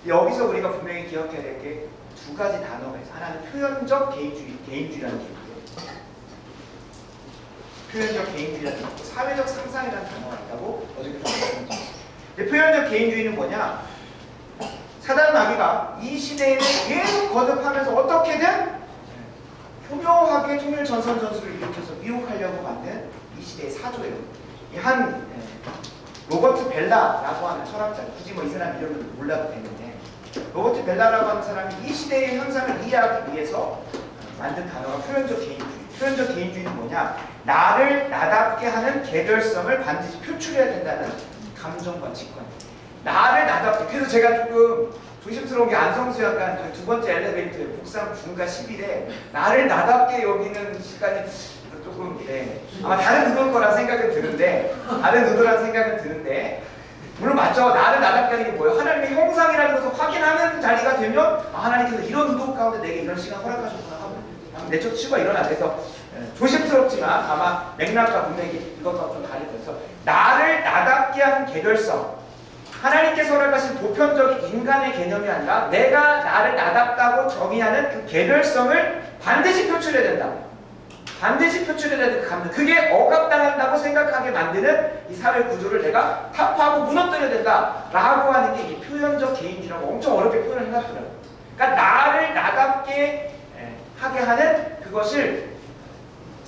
여기서 우리가 분명히 기억해야 될 게 두 가지 단어가 있어요. 하나는 표현적 개인주의라는 게 있고요. 표현적 개인주의라는 게 있고 사회적 상상이라는 단어가 있다고 어저께 좀 말씀드렸죠. 표현적 개인주의는 뭐냐? 사단 마귀가 이 시대에는 계속 거듭하면서 어떻게든 교묘하게 통일 전선 전술을 일으켜서 미혹하려고 만든 이 시대의 사조예요. 한 로버트 벨라라고 하는 철학자, 굳이 뭐 이 사람 이름을 몰라도 되는데 로버트 벨라라고 하는 사람이 이 시대의 현상을 이해하기 위해서 만든 단어가 표현적 개인주의. 표현적 개인주의는 뭐냐? 나를 나답게 하는 개별성을 반드시 표출해야 된다는 감정과 직관. 나를 나답게. 그래서 제가 조금 조심스러운 게 안성수약관 두 번째 엘리베이터에 북상 중가 10일에 나를 나답게 여기는 시간이 조금 아마 다른 의도일 거라 생각은 드는데 물론 맞죠. 나를 나답게 하는 게 뭐예요? 하나님의 형상이라는 것을 확인하는 자리가 되면 하나님께서 이런 의도 가운데 내게 이런 시간 허락하셨구나 하고 내적 치유가 일어나. 그래서 조심스럽지만 아마 맥락과 분명히 이것과 좀 다를 거예요. 나를 나답게 하는 개별성, 하나님께서 허락하신 보편적인 인간의 개념이 아니라 내가 나를 나답다고 정의하는 그 개별성을 반드시 표출해야 된다. 반드시 표출해야 되는 그 감정, 그게 억압당한다고 생각하게 만드는 이 사회 구조를 내가 타파하고 무너뜨려야 된다라고 하는 게 이 표현적 개인주의라고 엄청 어렵게 표현을 해놨더라고요. 그러니까 나를 나답게 하게 하는 그것을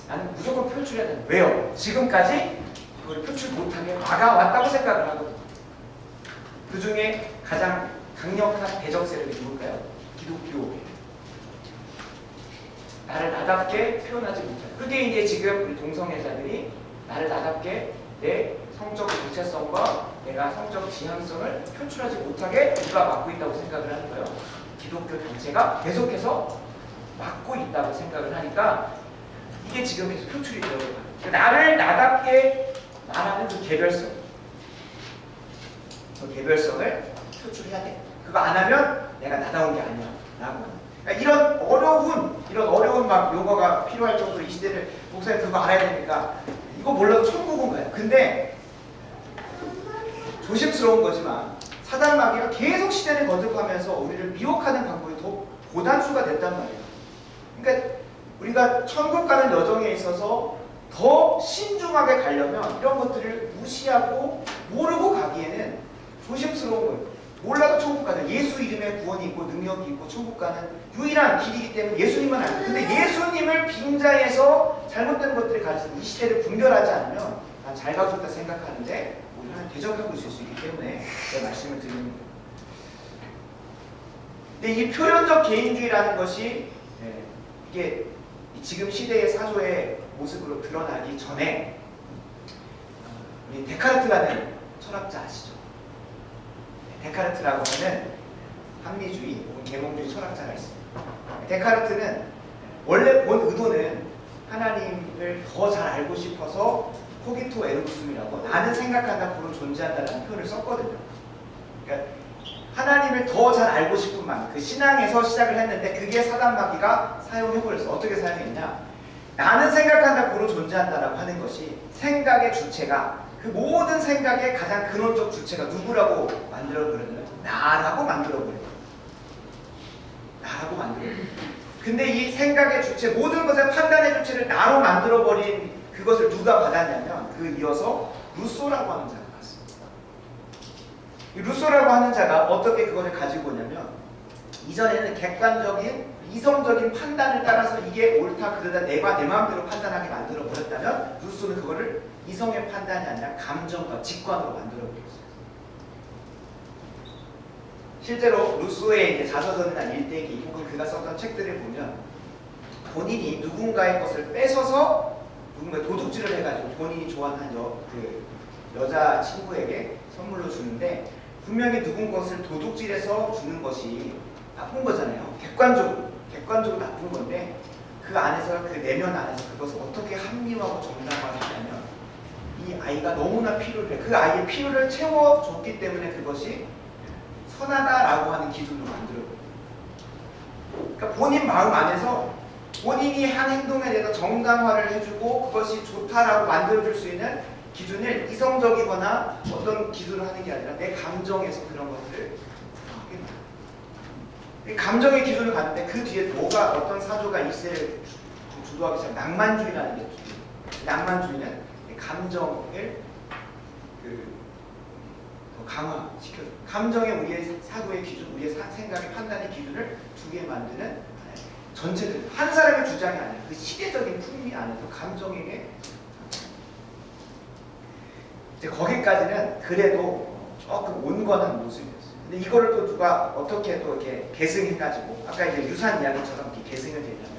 나는 무조건 표출해야 된다. 왜요? 지금까지 그걸 표출 못하게 막아왔다고 생각을 하거든요. 그 중에 가장 강력한 대적 세력이 누굴까요? 기독교. 나를 나답게 표현하지 못하는. 그게 이제 지금 우리 동성애자들이 나를 나답게 내 성적 정체성과 내가 성적 지향성을 표출하지 못하게 누가 막고 있다고 생각을 하는 거예요. 기독교 단체가 계속해서 막고 있다고 생각을 하니까 이게 지금 계속 표출이 되어요. 나를 나답게 말하는 그 개별성, 그 개별성을 표출해야 돼. 그거 안 하면 내가 나다운 게 아니야 라고. 그러니까 이런 어려운 막 용어가 필요할 정도로 이 시대를 목사님 그거 알아야 되니까 이거 몰라도 천국인 거예요. 근데 조심스러운 거지만 사단 마귀가 계속 시대를 거듭하면서 우리를 미혹하는 방법이 더 고단수가 됐단 말이에요. 그러니까 우리가 천국 가는 여정에 있어서 더 신중하게 가려면 이런 것들을 무시하고 모르고 가기에는 조심스러운 거예요. 몰라도 천국 가는, 예수 이름에 구원이 있고 능력이 있고 천국 가는 유일한 길이기 때문에 예수님만 알고. 근데 예수님을 빙자해서 잘못된 것들을 가르쳐서 이 시대를 분별하지 않으면 난 잘 가고 있다 생각하는데 우리는 대적하고 있을 수 있기 때문에 제가 말씀을 드리는 거예요. 근데 이 표현적 개인주의라는 것이 이게 지금 시대의 사조의 모습으로 드러나기 전에 우리 데카르트라는 철학자 아시죠? 데카르트라고 하는 합리주의 혹은 계몽주의 철학자가 있습니다. 데카르트는 원래 본 의도는 하나님을 더 잘 알고 싶어서 코기토 에르고숨이라고 나는 생각한다 고로 존재한다라는 표현을 썼거든요. 그러니까 하나님을 더 잘 알고 싶은 마음, 그 신앙에서 시작을 했는데 그게 사단 마귀가 사용해버렸어. 어떻게 사용했냐? 나는 생각한다 고로 존재한다라고 하는 것이 생각의 주체가 그 모든 생각의 가장 근원적 주체가 누구라고 만들어버렸냐면 나라고 만들어버려요. 나라고 만들어버려요. 근데 이 생각의 주체, 모든 것의 판단의 주체를 나로 만들어버린 그것을 누가 받았냐면 그 이어서 루소라고 하는 자가 받았습니다. 이 루소라고 하는 자가 어떻게 그것을 가지고 오냐면 이전에는 객관적인 이성적인 판단을 따라서 이게 옳다 그르다 내가 내 마음대로 판단하게 만들어 버렸다면 루소는 그거를 이성의 판단이 아니라 감정과 직관으로 만들어 버렸어요. 실제로 루소의 이제 자서전이나 일대기 혹은 그가 썼던 책들을 보면 본인이 누군가의 것을 뺏어서 누군가 도둑질을 해가지고 본인이 좋아하는 여자 친구에게 선물로 주는데 분명히 누군 것을 도둑질해서 주는 것이 나쁜 거잖아요. 객관적으로 나쁜 건데 그 안에서 그 내면 안에서 그것을 어떻게 합리화하고 정당화하냐면 이 아이가 너무나 필요를 해. 그 아이의 필요를 채워줬기 때문에 그것이 선하다라고 하는 기준으로 만들어요. 그러니까 본인 마음 안에서 본인이 한 행동에 대해서 정당화를 해주고 그것이 좋다라고 만들어줄 수 있는 기준을 이성적이거나 어떤 기준을 하는 게 아니라 내 감정에서 그런 것들을 하게 돼요. 감정의 기준을 갖는데 그 뒤에 뭐가 어떤 사조가 일세를 주도하기 시작 낭만주의라는 게 있어요. 낭만주의는 감정을 더 강화시켜요. 감정의 우리의 사고의 기준, 우리의 생각의 판단의 기준을 두게 만드는 전체들 한 사람의 주장이 아니라 그 시대적인 풍미 안에서 감정에게 이제 거기까지는 그래도 조금 온건한 모습이었어요. 근데 이거를 또 누가 어떻게 또 이렇게 계승해가지고 아까 이제 유산 이야기처럼 이렇게 계승을 되냐면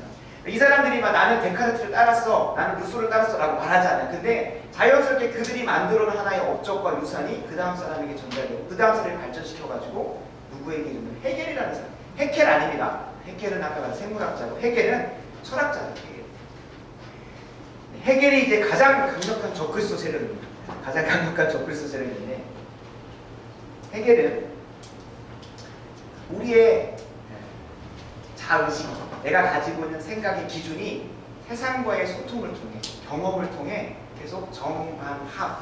이 사람들이 막 나는 데카르트를 따랐어, 나는 루소를 따랐어라고 말하지 않아요. 근데 자연스럽게 그들이 만들어놓은 하나의 업적과 유산이 그 다음 사람에게 전달되고 그 다음 사람을 발전시켜가지고 누구에게 이름을 헤겔이라는 사람. 헤켈 아닙니다. 헤켈은 아까 말한 생물학자고 헤겔은 철학자예요. 헤겔이 이제 가장 강력한 적그리스도 세력입니다. 가장 강력한 적그리스도 세력인데 헤겔은 우리의 자의식, 내가 가지고 있는 생각의 기준이 세상과의 소통을 통해 경험을 통해 계속 정반합의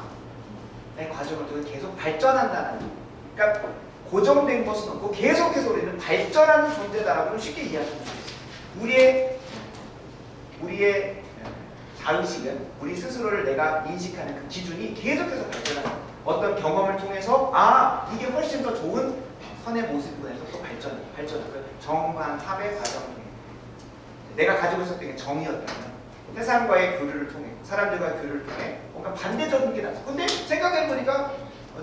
과정을 통해 계속 발전한다는 거예요. 그러니까 고정된 것은 없고 계속해서 우리는 발전하는 존재다라고 쉽게 이해할 수 있어요. 우리의 자의식은 우리 스스로를 내가 인식하는 그 기준이 계속해서 발전하는 거예요. 어떤 경험을 통해서 이게 훨씬 더 좋은 선의 모습에서 또 발전하고 정반합의 과정 중에 내가 가지고 있었던 게 정이었다면 세상과의 교류를 통해 사람들과의 교류를 통해 뭔가 그런 반대적인 게 나왔어. 근데 생각해보니까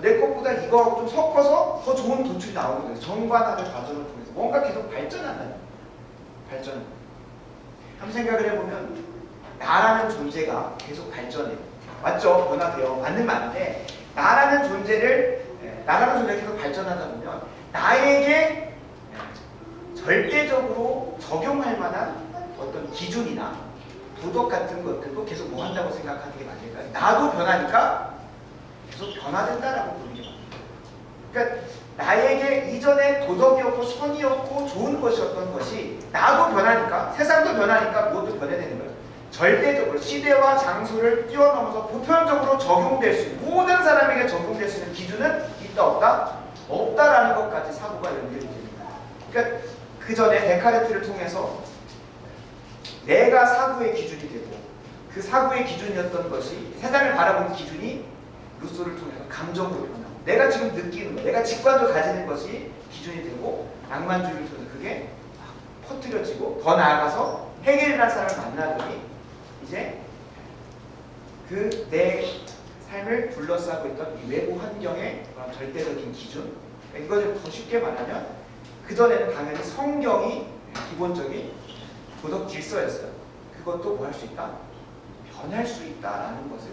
내 것보다 이거하고 좀 섞어서 더 좋은 도출이 나오는 거예요. 정반합의 과정을 통해서 뭔가 계속 발전한다는 발전. 한번 생각을 해보면 나라는 존재가 계속 발전해요. 맞죠? 변화돼요. 맞는 말인데 나라는 존재가 계속 발전하다 보면 나에게 절대적으로 적용할 만한 어떤 기준이나 도덕 같은 것들도 계속 뭐 한다고 생각하는 게 맞을까요? 나도 변하니까 계속 변화된다라고 보는 게 맞아요. 그러니까 나에게 이전에 도덕이었고 선이었고 좋은 것이었던 것이 나도 변하니까 세상도 변하니까 모두 변해되는 거예요. 절대적으로 시대와 장소를 뛰어넘어서 보편적으로 적용될 수 있는 모든 사람에게 적용될 수 있는 기준은 있다 없다? 없다라는 것까지 사고가 연결이 됩니다. 그러니까 그 전에 데카르트를 통해서 내가 사고의 기준이 되고 그 사고의 기준이었던 것이 세상을 바라보는 기준이 루소를 통해서 감정으로 변하고 내가 지금 느끼는 것, 내가 직관적으로 가지는 것이 기준이 되고 낭만주의를 통해서 그게 막 퍼뜨려지고 더 나아가서 헤겔이라는 사람을 만나더니 이제 그 내 삶을 둘러싸고 있던 이 외부 환경의 그런 절대적인 기준, 이것을 더 쉽게 말하면 그전에는 당연히 성경이 기본적인 도덕 질서였어요. 그것도 뭐 할 수 있다? 변할 수 있다라는 것을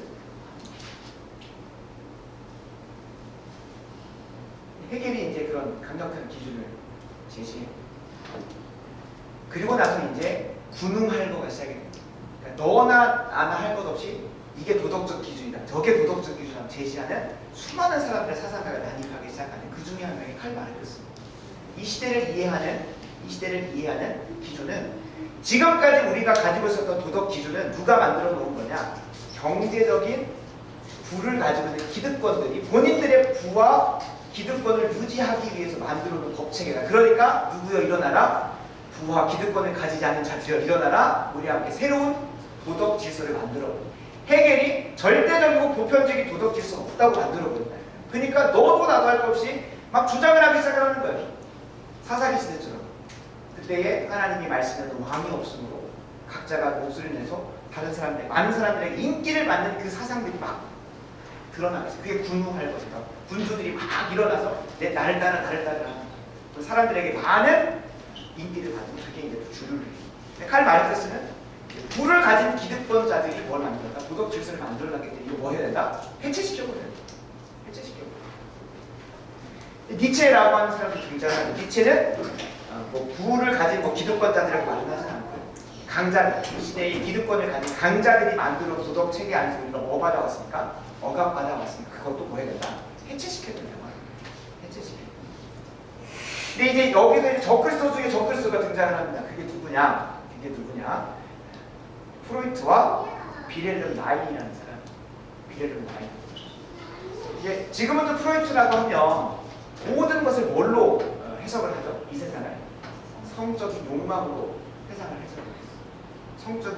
헤겔이 이제 그런 강력한 기준을 제시해요. 그리고 나서 이제 군웅할 거가 시작이 됩니다. 그러니까 너나 나나 할 것 없이 이게 도덕적 기준이다. 저게 도덕적 기준이라고 제시하는 수많은 사람들의 사상가가 난입하기 시작하는 그 중에 한 명이 칼 마르크스입니다. 이 시대를 이해하는 기준은 지금까지 우리가 가지고 있었던 도덕 기준은 누가 만들어 놓은 거냐? 경제적인 부를 가지고 있는 기득권들이 본인들의 부와 기득권을 유지하기 위해서 만들어 놓은 법체계다. 그러니까 누구여 일어나라? 부와 기득권을 가지지 않은 자들여 일어나라. 우리 함께 새로운 도덕 질서를 만들어. 헤겔이 절대적이고 보편적인 도덕 질서가 없다고 만들어 버린다. 그러니까 너도 나도 할 것 없이 막 주장을 하기 시작하는 거예요. 사사기 시대처럼. 그때에 하나님이 말씀하는 왕이 없으므로 각자가 목소리를 내서 많은 사람들에게 인기를 받는 그 사상들이 막 드러나겠어요. 그게 군웅할 것이다. 군주들이 막 일어나서 나를 따라 하는 사람들에게 많은 인기를 받는 그게 이제 주류를. 칼 마르크스는 부를 가진 기득권자들이 뭘 만들었다? 도덕 질서를 만들어놨기 때문에 이거 뭐 해야 된다? 해체시켜버려야 된다. 해체시켜버려야 된다. 니체라고 하는 사람이 등장하는데 니체는 부를 가진 기득권자들이라고 말은 하지 않고요. 강자들, 이 시대의 기득권을 가진 강자들이 만들어 도덕 체계 안에서 우리가 뭐 받아왔습니까? 억압 받아왔으니까 그것도 뭐 해야 된다? 해체시켜야 된다. 해체시켜야 된다. 근데 이제 여기서 이제 적글서 중에 적글서가 등장을 합니다. 그게 누구냐? 프로이트와 비렐름 나인이라는 사람. 비렐름 나인. 이게 지금은 또 프로이트라고 하면 모든 것을 뭘로 해석을 하죠? 이 세상을 성적인 욕망으로 세상을 해석을 했어요.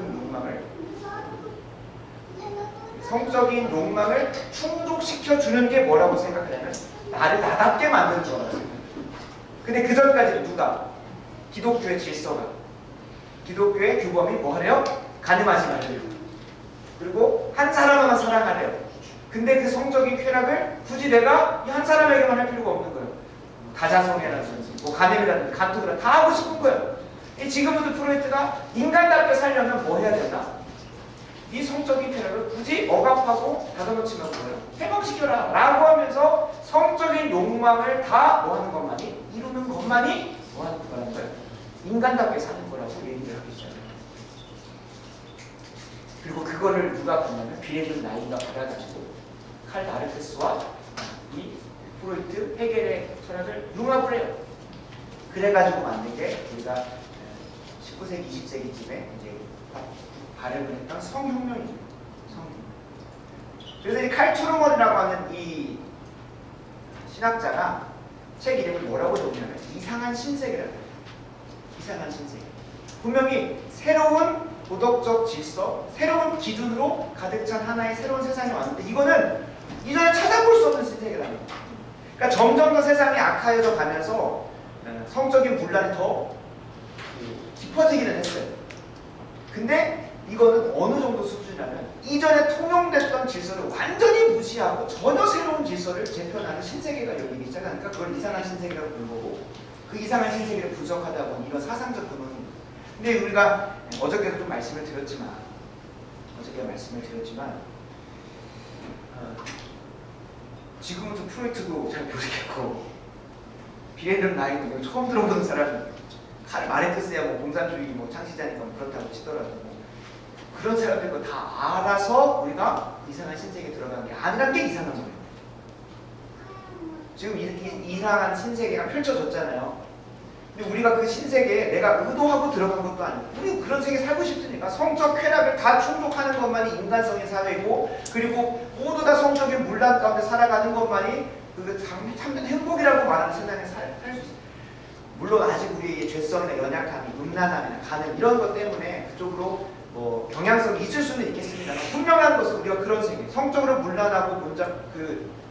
성적인 욕망을 충족시켜 주는 게 뭐라고 생각하냐면 나를 나답게 만드는 거라고 생각해요. 근데 그 전까지는 누가? 기독교의 질서가, 기독교의 규범이 뭐 하래요? 가늠하지 말래요. 그리고 한 사람만 사랑하래요. 근데 그 성적인 쾌락을 굳이 내가 이 한 사람에게만 할 필요가 없는 거예요. 다자성애라든지 간음이라든지 간통이라든지 다 하고 싶은 거예요. 지금부터 프로이트가 인간답게 살려면 뭐 해야 된다? 이 성적인 쾌락을 굳이 억압하고 닫아놓지만 뭐예요? 해방시켜라 라고 하면서 성적인 욕망을 다 뭐 하는 것만이 이루는 것만이 뭐 하는 거라는 거예요? 인간답게 사는 거라고 얘기를 하기 시작해요. 그리고 그거를 누가 봤냐면 비렐름 나인가 받아가지고 칼 마르크스와 이 프로이트, 헤겔의 철학을 융합을 해요. 그래가지고 만든 게 우리가 19세기, 20세기쯤에 이제 발행을 했던 성혁명이죠. 성혁명. 그래서 이 칼 투르먼이라고 하는 이 신학자가 책 이름을 뭐라고 적냐면 이상한 신세계라고 해요. 이상한 신세계. 분명히 새로운 도덕적 질서, 새로운 기준으로 가득 찬 하나의 새로운 세상이 왔는데 이거는 이전에 찾아볼 수 없는 신세계라는 거예요. 그러니까 점점 더 세상이 악화해져 가면서 성적인 분란이 더 깊어지기는 했어요. 근데 이거는 어느 정도 수준이냐면 이전에 통용됐던 질서를 무시하고 전혀 새로운 질서를 재편하는 신세계가 열리기 시작하니까 그걸 이상한 신세계라고 부른 거고, 그 이상한 신세계를 분석하다 보니 이런 사상적 근원입니다. 근데 우리가 어저께도 좀 말씀을 드렸지만 지금은 좀 프로이트도 잘 모르겠고 비례는 나이도 처음 들어보는 사람이 카를 마르크스야 뭐 공산주의 뭐 창시자니까 뭐 그렇다고 치더라도 뭐 그런 사람들도 다 알아서 우리가 이상한 신세계에 들어간 게 아니란 게 이상한 거예요. 지금 이상한 신세계가 펼쳐졌잖아요. 근데 우리가 그 신세계에 내가 의도하고 들어간 것도 아니고 우리 그런 세계 살고 싶으니까 성적 쾌락을 다 충족하는 것만이 인간성의 사회고, 그리고 모두 다 성적인 문란 가운데 살아가는 것만이 그 참된 행복이라고 말하는 세상에 살 수 있어요. 물론 아직 우리의 죄성이나 연약함이 음란함이나 가는 이런 것 때문에 그쪽으로 뭐 경향성이 있을 수는 있겠습니다만, 분명한 것은 우리가 그런 세계, 성적으로 문란하고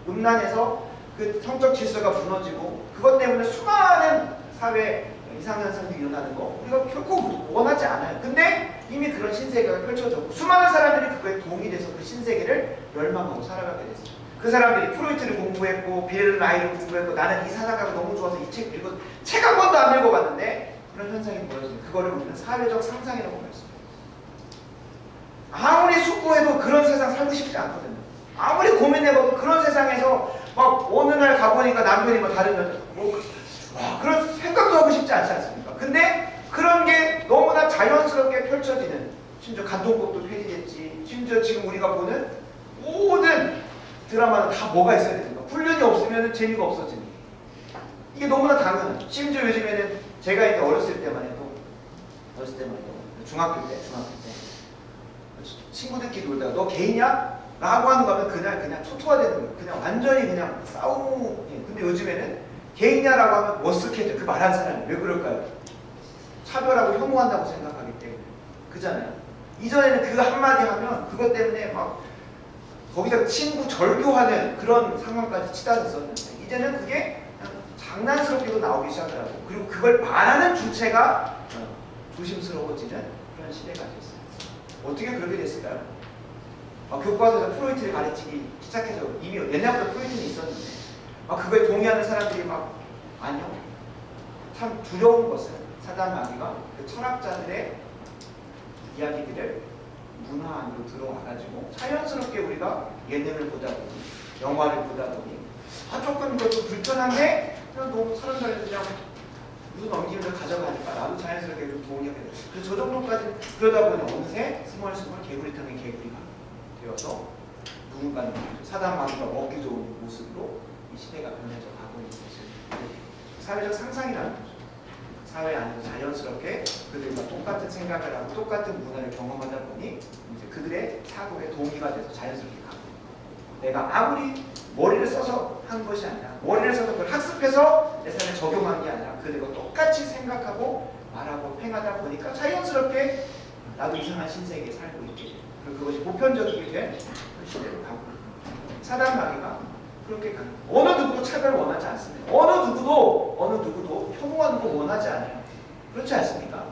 음란해서 그 성적 질서가 무너지고 그것 때문에 수많은 사회 이상현상들이 일어나는 거 우리가 결코 원하지 않아요. 근데 이미 그런 신세계가 펼쳐졌고 수많은 사람들이 그거에 동의돼서 그 신세계를 멸망하고 살아가게 됐어요. 그 사람들이 프로이트를 공부했고 비에르나이를 공부했고 나는 이 사상가가 너무 좋아서 이 책 읽고 책 한 번도 안 읽어봤는데 그런 현상이 벌어져요. 그거를 우리는 사회적 상상이라고 말씀해요. 아무리 숙고해도 그런 세상 살고 싶지 않거든요. 아무리 고민해봐도 그런 세상에서 막 어느 날 가보니까 남편이 뭐 다른 여자 그런 생각도 하고 싶지 않지 않습니까? 근데 그런 게 너무나 자연스럽게 펼쳐지는, 심지어 간통법도 폐지됐지, 심지어 지금 우리가 보는 모든 드라마는 다 뭐가 있어야 됩니까? 훈련이 없으면 재미가 없어지는, 이게 너무나 당연한. 심지어 요즘에는 제가 이제 어렸을 때만 해도 중학교 때 친구들끼리 놀다가 너 게이냐? 라고 하는 거면 그냥 초토화되는 거예요. 그냥 완전히 그냥 싸우고. 근데 요즘에는 게이냐라고 하면 머쓱해져. 그 말한 사람이 왜 그럴까요? 차별하고 혐오한다고 생각하기 때문에. 그잖아요. 이전에는 그 한마디 하면 그것 때문에 막 거기서 친구 절교하는 그런 상황까지 치닫았었는데 이제는 그게 그냥 장난스럽게도 나오기 시작하더라고. 그리고 그걸 말하는 주체가 조심스러워지는 그런 시대가 됐어요. 어떻게 그렇게 됐을까요? 교과서에서 프로이트를 가르치기 시작해서 이미 옛날부터 프로이트는 있었는데 그거에 동의하는 사람들이 막 아니요. 참 두려운 것은 사단 마귀가 그 철학자들의 이야기들을 문화 안으로 들어와가지고 자연스럽게 우리가 예능을 보다 보니 영화를 보다 보니 조금 그것도 불편한데 그냥 너무 사람들이 그냥 무슨 넘김을 가져가니까 나도 자연스럽게 좀 동의하게 돼. 그래서 저 정도까지 그러다 보니 어느새 스멀스멀 개구리탕의 개구리가 되어서 누군가는 사단 마귀가 먹기 좋은 모습으로 이 시대가 변해져 가고 있는 것을 사회적 상상이라는 거죠. 사회 안에서 자연스럽게 그들과 똑같은 생각을 하고 똑같은 문화를 경험하다 보니 이제 그들의 사고에 동의가 돼서 자연스럽게 가고 있고, 내가 아무리 머리를 써서 한 것이 아니라 머리를 써서 그걸 학습해서 내 삶에 적용한 게 아니라 그들과 똑같이 생각하고 말하고 행하다 보니까 자연스럽게 나도 이상한 신세계에 살고 있게 돼요. 그리고 그것이 보편적이게 된 시대로 가고 있고, 사단 마귀가 그렇게 가는 거예요. 어느 누구도 차별을 원하지 않습니다. 어느 누구도 혐오하는 거 원하지 않아요. 그렇지 않습니까?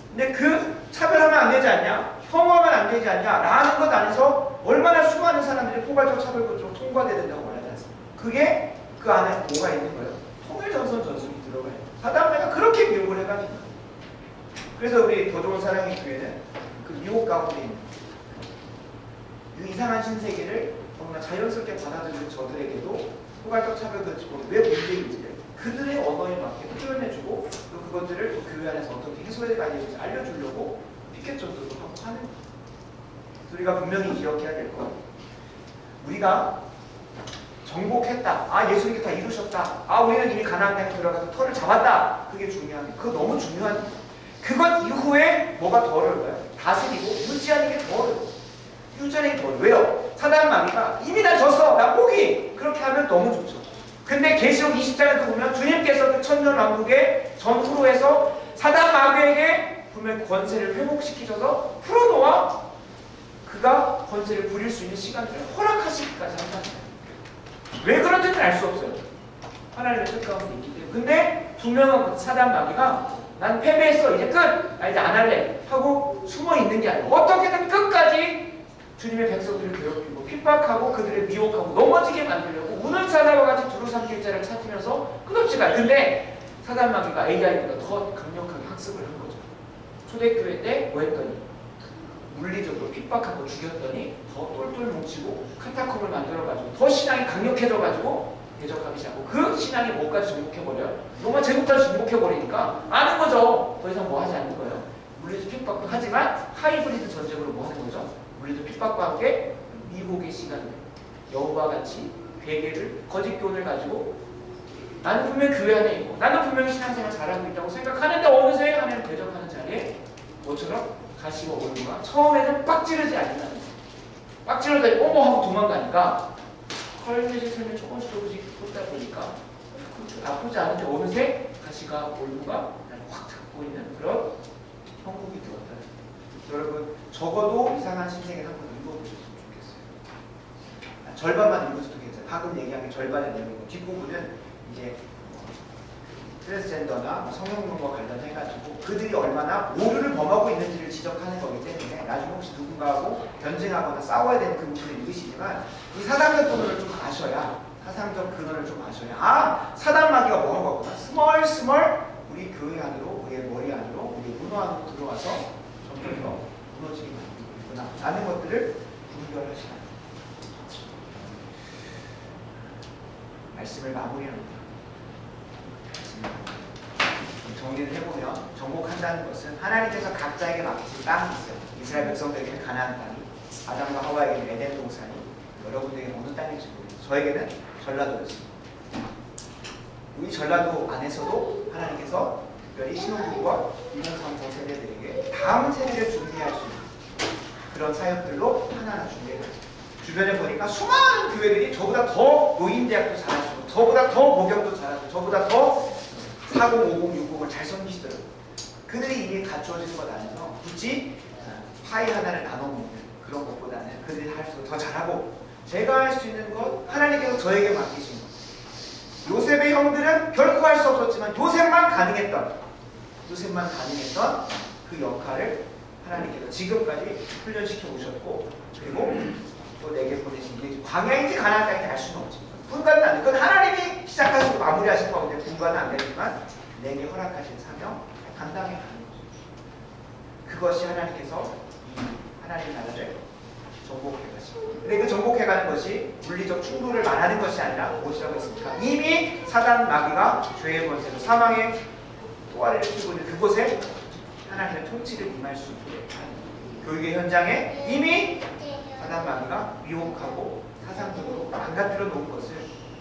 근데 그 차별하면 안 되지 않냐, 혐오하면 안 되지 않냐 라는 것 안에서 얼마나 수많은 사람들이 포괄적 차별구조로 통과돼야 된다고 말하지 않습니까? 그게 그 안에 뭐가 있는 거예요? 통일전선 전술이 들어가요. 사단마귀가 그렇게 미혹을 해가지고, 그래서 우리 더 좋은 사랑의 교회는 그 미혹 가운데 있는 그 이상한 신세계를 정말 자연스럽게 받아들이는 저들에게도 포괄적 차별구조가 왜 문제인지를 그들의 언어에 맞게 표현해주고 또 그것들을 또 교회 안에서 어떻게 해소해가야 되는지 알려주려고 피켓 전도도 하고 하는 거예요. 우리가 분명히 기억해야 될 건, 우리가 정복했다, 예수님께 다 이루셨다, 우리는 이미 가나안 땅에 들어가서 터를 잡았다, 그게 중요합니다. 그거 너무 중요한 거예요. 그것 이후에 뭐가 더 어려울까요? 다스리고 유지하는 게 더 어려워요. 유지하는 게 더 어려워요. 왜요? 사단 마귀가 이미 난 졌어, 나 포기, 그렇게 하면 너무 좋죠. 근데 계시록 20장에도 보면 주님께서 그 천년왕국의 전후로 해서 사단 마귀에게 분명히 권세를 회복시키셔서 풀어놓아 그가 권세를 부릴 수 있는 시간들을 허락하시기까지 한다는 거예요. 왜 그런지는 알 수 없어요. 하나님의 뜻 가운데 있기 때문에. 근데 분명한 사단 마귀가 난 패배했어, 이제 끝, 나 이제 안 할래 하고 숨어 있는 게 아니고 어떻게든 끝까지 주님의 백성들을 괴롭히고 핍박하고 그들을 미혹하고 넘어지게 만들려고 우는 사자와 같이 두루 삼킬 자를 찾으면서 끝없이 가. 근데 사단 마귀가 AI보다 더 강력하게 학습을 한 거죠. 초대교회 때 뭐 했더니 물리적으로 핍박하고 죽였더니 더 똘똘 뭉치고 카타콤을 만들어가지고 더 신앙이 강력해져가지고 대적하기 시작하고 그 신앙이 뭐까지 정복해버려요? 로마 제국까지 정복해버리니까 아는 거죠. 더 이상 뭐 하지 않는 거예요. 물리적 핍박도 하지만 하이브리드 전쟁으로 뭐 하는 거죠? 물리적 핍박과 함께 미혹의 시간을 여우와 같이 괴계를 거짓 교훈을 가지고 나는 분명히 교회 안에 있고 나는 분명히 신앙생활 잘하고 있다고 생각하는데 어느새 하나님 대적하는 자리에 뭐처럼 가시와 올무가 처음에는 빡지르지 않는다는 거예요. 빡지르다니 어머 하고 도망가니까 헐레시 설명 조금씩 쏟다 보니까 나쁘지 않은데 어느새 가시가 올무가 나를 확 잡고 있는 그런 형국이 되었다. 여러분 적어도 이상한 신생을 한번 읽어보셨으면 좋겠어요. 절반만 읽으셔도 괜찮아요. 방금 얘기한 게 절반의 내용이고 뒷부분은 이제 트랜스젠더나 성형론과 관련해가지고 그들이 얼마나 오류를 범하고 있는지를 지적하는 거기 때문에 나중에 혹시 누군가하고 견증하거나 싸워야 되는 그 부분을 읽으시지만 이 사상적 근원을 좀 아셔야 사상적 근원을 좀 아셔야 아 사단 마귀가 뭐 한 거구나 스멀스멀 우리 교회 안으로 우리의 머리 안으로 우리 문화 안으로 들어와서 점점 더 무너지게 만들고 있구나 라는 것들을 분별하시라. 말씀을 마무리합니다. 정리를 해보면 정복한다는 것은 하나님께서 각자에게 맡기신 땅이 있어요. 이스라엘 백성들에게는 가나안 땅이, 아담과 하와에게는 에덴 동산이, 여러분들에게는 어느 땅일지 모르겠어요. 저에게는 전라도였습니다. 이 전라도 안에서도 하나님께서 특별히 신혼부부와 2, 3, 4 세대들에게 다음 세대를 준비할 수 있는 그런 사역들로 하나하나 준비해요. 주변에 보니까 수많은 교회들이 저보다 더 노인대학도 잘하시고 저보다 더 목욕도 잘하시고 저보다 더 40, 50, 60을 잘 섬기시더라고요. 그들이 이미 갖추어진 것 안에서 굳이 파이 하나를 나눠 먹는 그런 것보다는 그들이 할수록 더 잘하고 제가 할 수 있는 것 하나님께서 저에게 맡기신 것. 요셉의 형들은 결코 할 수 없었지만 요셉만 가능했던 그 역할을 하나님께서 지금까지 훈련시켜 오셨고 그리고 또 내게 보내신 게 광야인지 가나안 땅인지 알 수는 없지만 분간은 안 돼. 그건 하나님이 시작하시고 마무리하신 거기 때문에 분간은 안 되지만 내게 허락하신 사명 감당해 가는 거죠. 그것이 하나님께서 하나님 나라를 정복해 가시고 근데 그 정복해 가는 것이 물리적 충돌을 말하는 것이 아니라 무엇이라고 했습니까? 이미 사단 마귀가 죄의 권세로 사망의 또아리를 피고 있는 그곳에 하나님의 통치를 임할 수 있게 하는 교육의 현장에 이미 사단 마귀가 미혹하고 사상적으로 망가뜨려 놓은 것을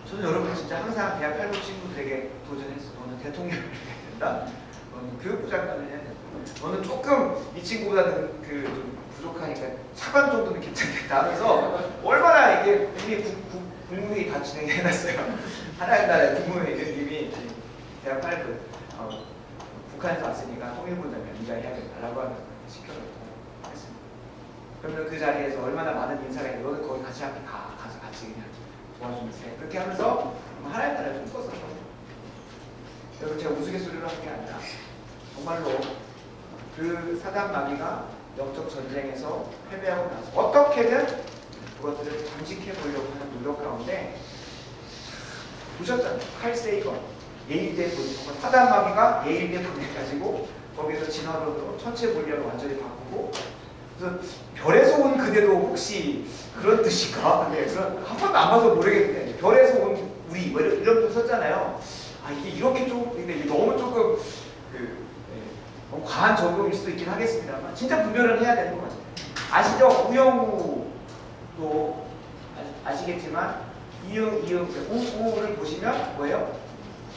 저는 여러분 진짜 항상 대학 8급 친구들에게 도전했어. 너는 대통령을 해야 된다. 너는 교육부 장관을 해야 된다. 너는 조금 이 친구보다는 좀 부족하니까 차관 정도는 괜찮겠다 하면서 얼마나 이게 이미 국무회의 다 진행해놨어요. 하나의 나라의 국무회의는 이미 대학 8급 북한에서 왔으니까 통일부장관 네가 해야겠다라고 하면 시켜놓고 했습니다. 그러면 그 자리에서 얼마나 많은 인사가 있는데 너는 거기 같이 함께 가서 같이 그냥 도와주면서 그렇게 하면서 하나의 나라를 좀 꿨었거든요. 여러분 제가 우스갯소리로 한 게 아니라 정말로 그 사단 마귀가 영적 전쟁에서 패배하고 나서 어떻게든 그것들을 잠식해 보려고 하는 노력 가운데 보셨잖아요. 칼 세이건 예일대 보내고 사단 마귀가 예일대 보내가지고 거기서 진화론으로 천체 물리학을 완전히 바꾸고 그래서 별에서 온 그대도 혹시 그런 뜻일까? 네, 그런 한 번도 안 봐서 모르겠는데 별에서 온 우리 뭐 이런 표 썼잖아요. 아 이게 이렇게 좀 근데 이게 너무 조금 너무 과한 적용일 수도 있긴 하겠습니다만 진짜 분별을 해야 되는 것 같아요. 아시죠? 우영우도 아시겠지만 이응 우를 보시면 뭐예요?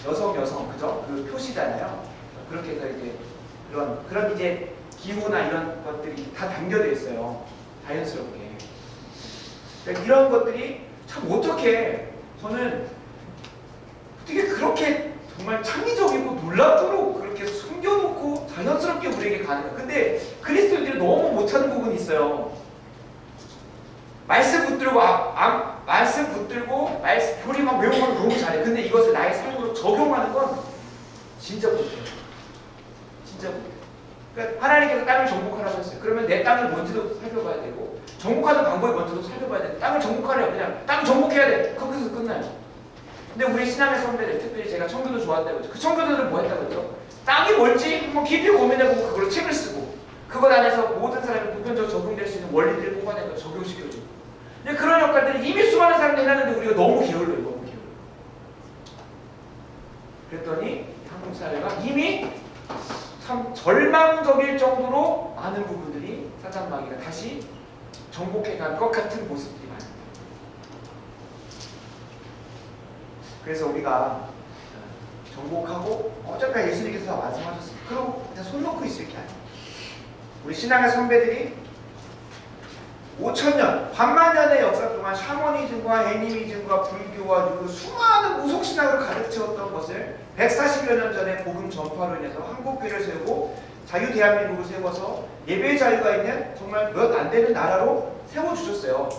여성 그죠? 그 표시잖아요. 그렇게 해서 이제 그런 이제 기후나 이런 것들이 다 담겨져 있어요. 자연스럽게. 그러니까 이런 것들이 참 어떻게 저는 어떻게 그렇게 정말 창의적이고 놀랍도록 그렇게 숨겨놓고 자연스럽게 우리에게 가는가. 근데 그리스도인들이 너무 못 찾는 부분이 있어요. 말씀 붙들고 말씀 붙들고 교리 막 외우면 너무 잘해. 근데 이것을 나의 삶으로 적용하는 건 진짜 못해요. 진짜 못해요. 그러니까 하나님께서 땅을 정복하라고 했어요. 그러면 내 땅이 뭔지도 살펴봐야 되고 정복하는 방법이 먼저 살펴봐야 돼. 땅을 정복하래요. 그냥 땅 정복해야 돼. 거기서 끝나요. 근데 우리 신앙의 선배들, 특별히 제가 청교도 좋아한다고 했죠. 그 청교도들은 뭐 했다고 했죠? 땅이 뭘지 한번 깊이 고민해보고 그걸로 책을 쓰고 그것 안에서 모든 사람이 보편적으로 적용될 수 있는 원리들을 뽑아내고 적용시켜주고. 근데 그런 역할들을 이미 수많은 사람들이 해놨는데 우리가 너무 게을러요. 너무 게을러요. 그랬더니 한국 사회가 이미 참 절망적일 정도로 많은 부분들이 사탄마귀가 다시 정복해간 것 같은 모습들이 많아요. 그래서 우리가 정복하고 어차피 예수님께서 다 말씀하셨어요. 그리고 그냥 손 놓고 있을 게 아니에요. 우리 신앙의 선배들이 5,000년, 반만년의 역사 동안 샤머니즘과 애니미즘과 불교와 유교 수많은 무속신앙으로 가득 채웠던 것을 140여 년 전에 복음 전파로 인해서 한국교회를 세우고 자유 대한민국을 세워서 예배의 자유가 있는 정말 몇 안 되는 나라로 세워주셨어요.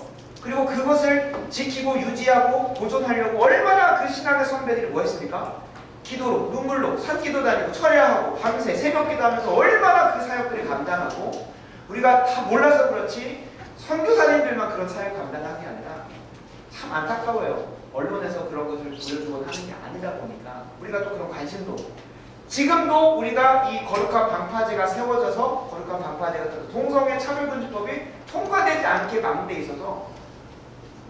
그리고 그것을 지키고 유지하고 보존하려고 얼마나 그 신앙의 선배들이 뭐 했습니까? 기도로, 눈물로, 산기도 다니고 철야하고 밤새 새벽기도 하면서 얼마나 그 사역들을 감당하고 우리가 다 몰라서 그렇지 선교사님들만 그런 사역 감당하는 게 아니라 참 안타까워요. 언론에서 그런 것을 보여주곤 하는 게 아니다 보니까 우리가 또 그런 관심도 지금도 우리가 이 거룩한 방파제가 세워져서 거룩한 방파제 같은 동성애 차별금지법이 통과되지 않게 막는 데 있어서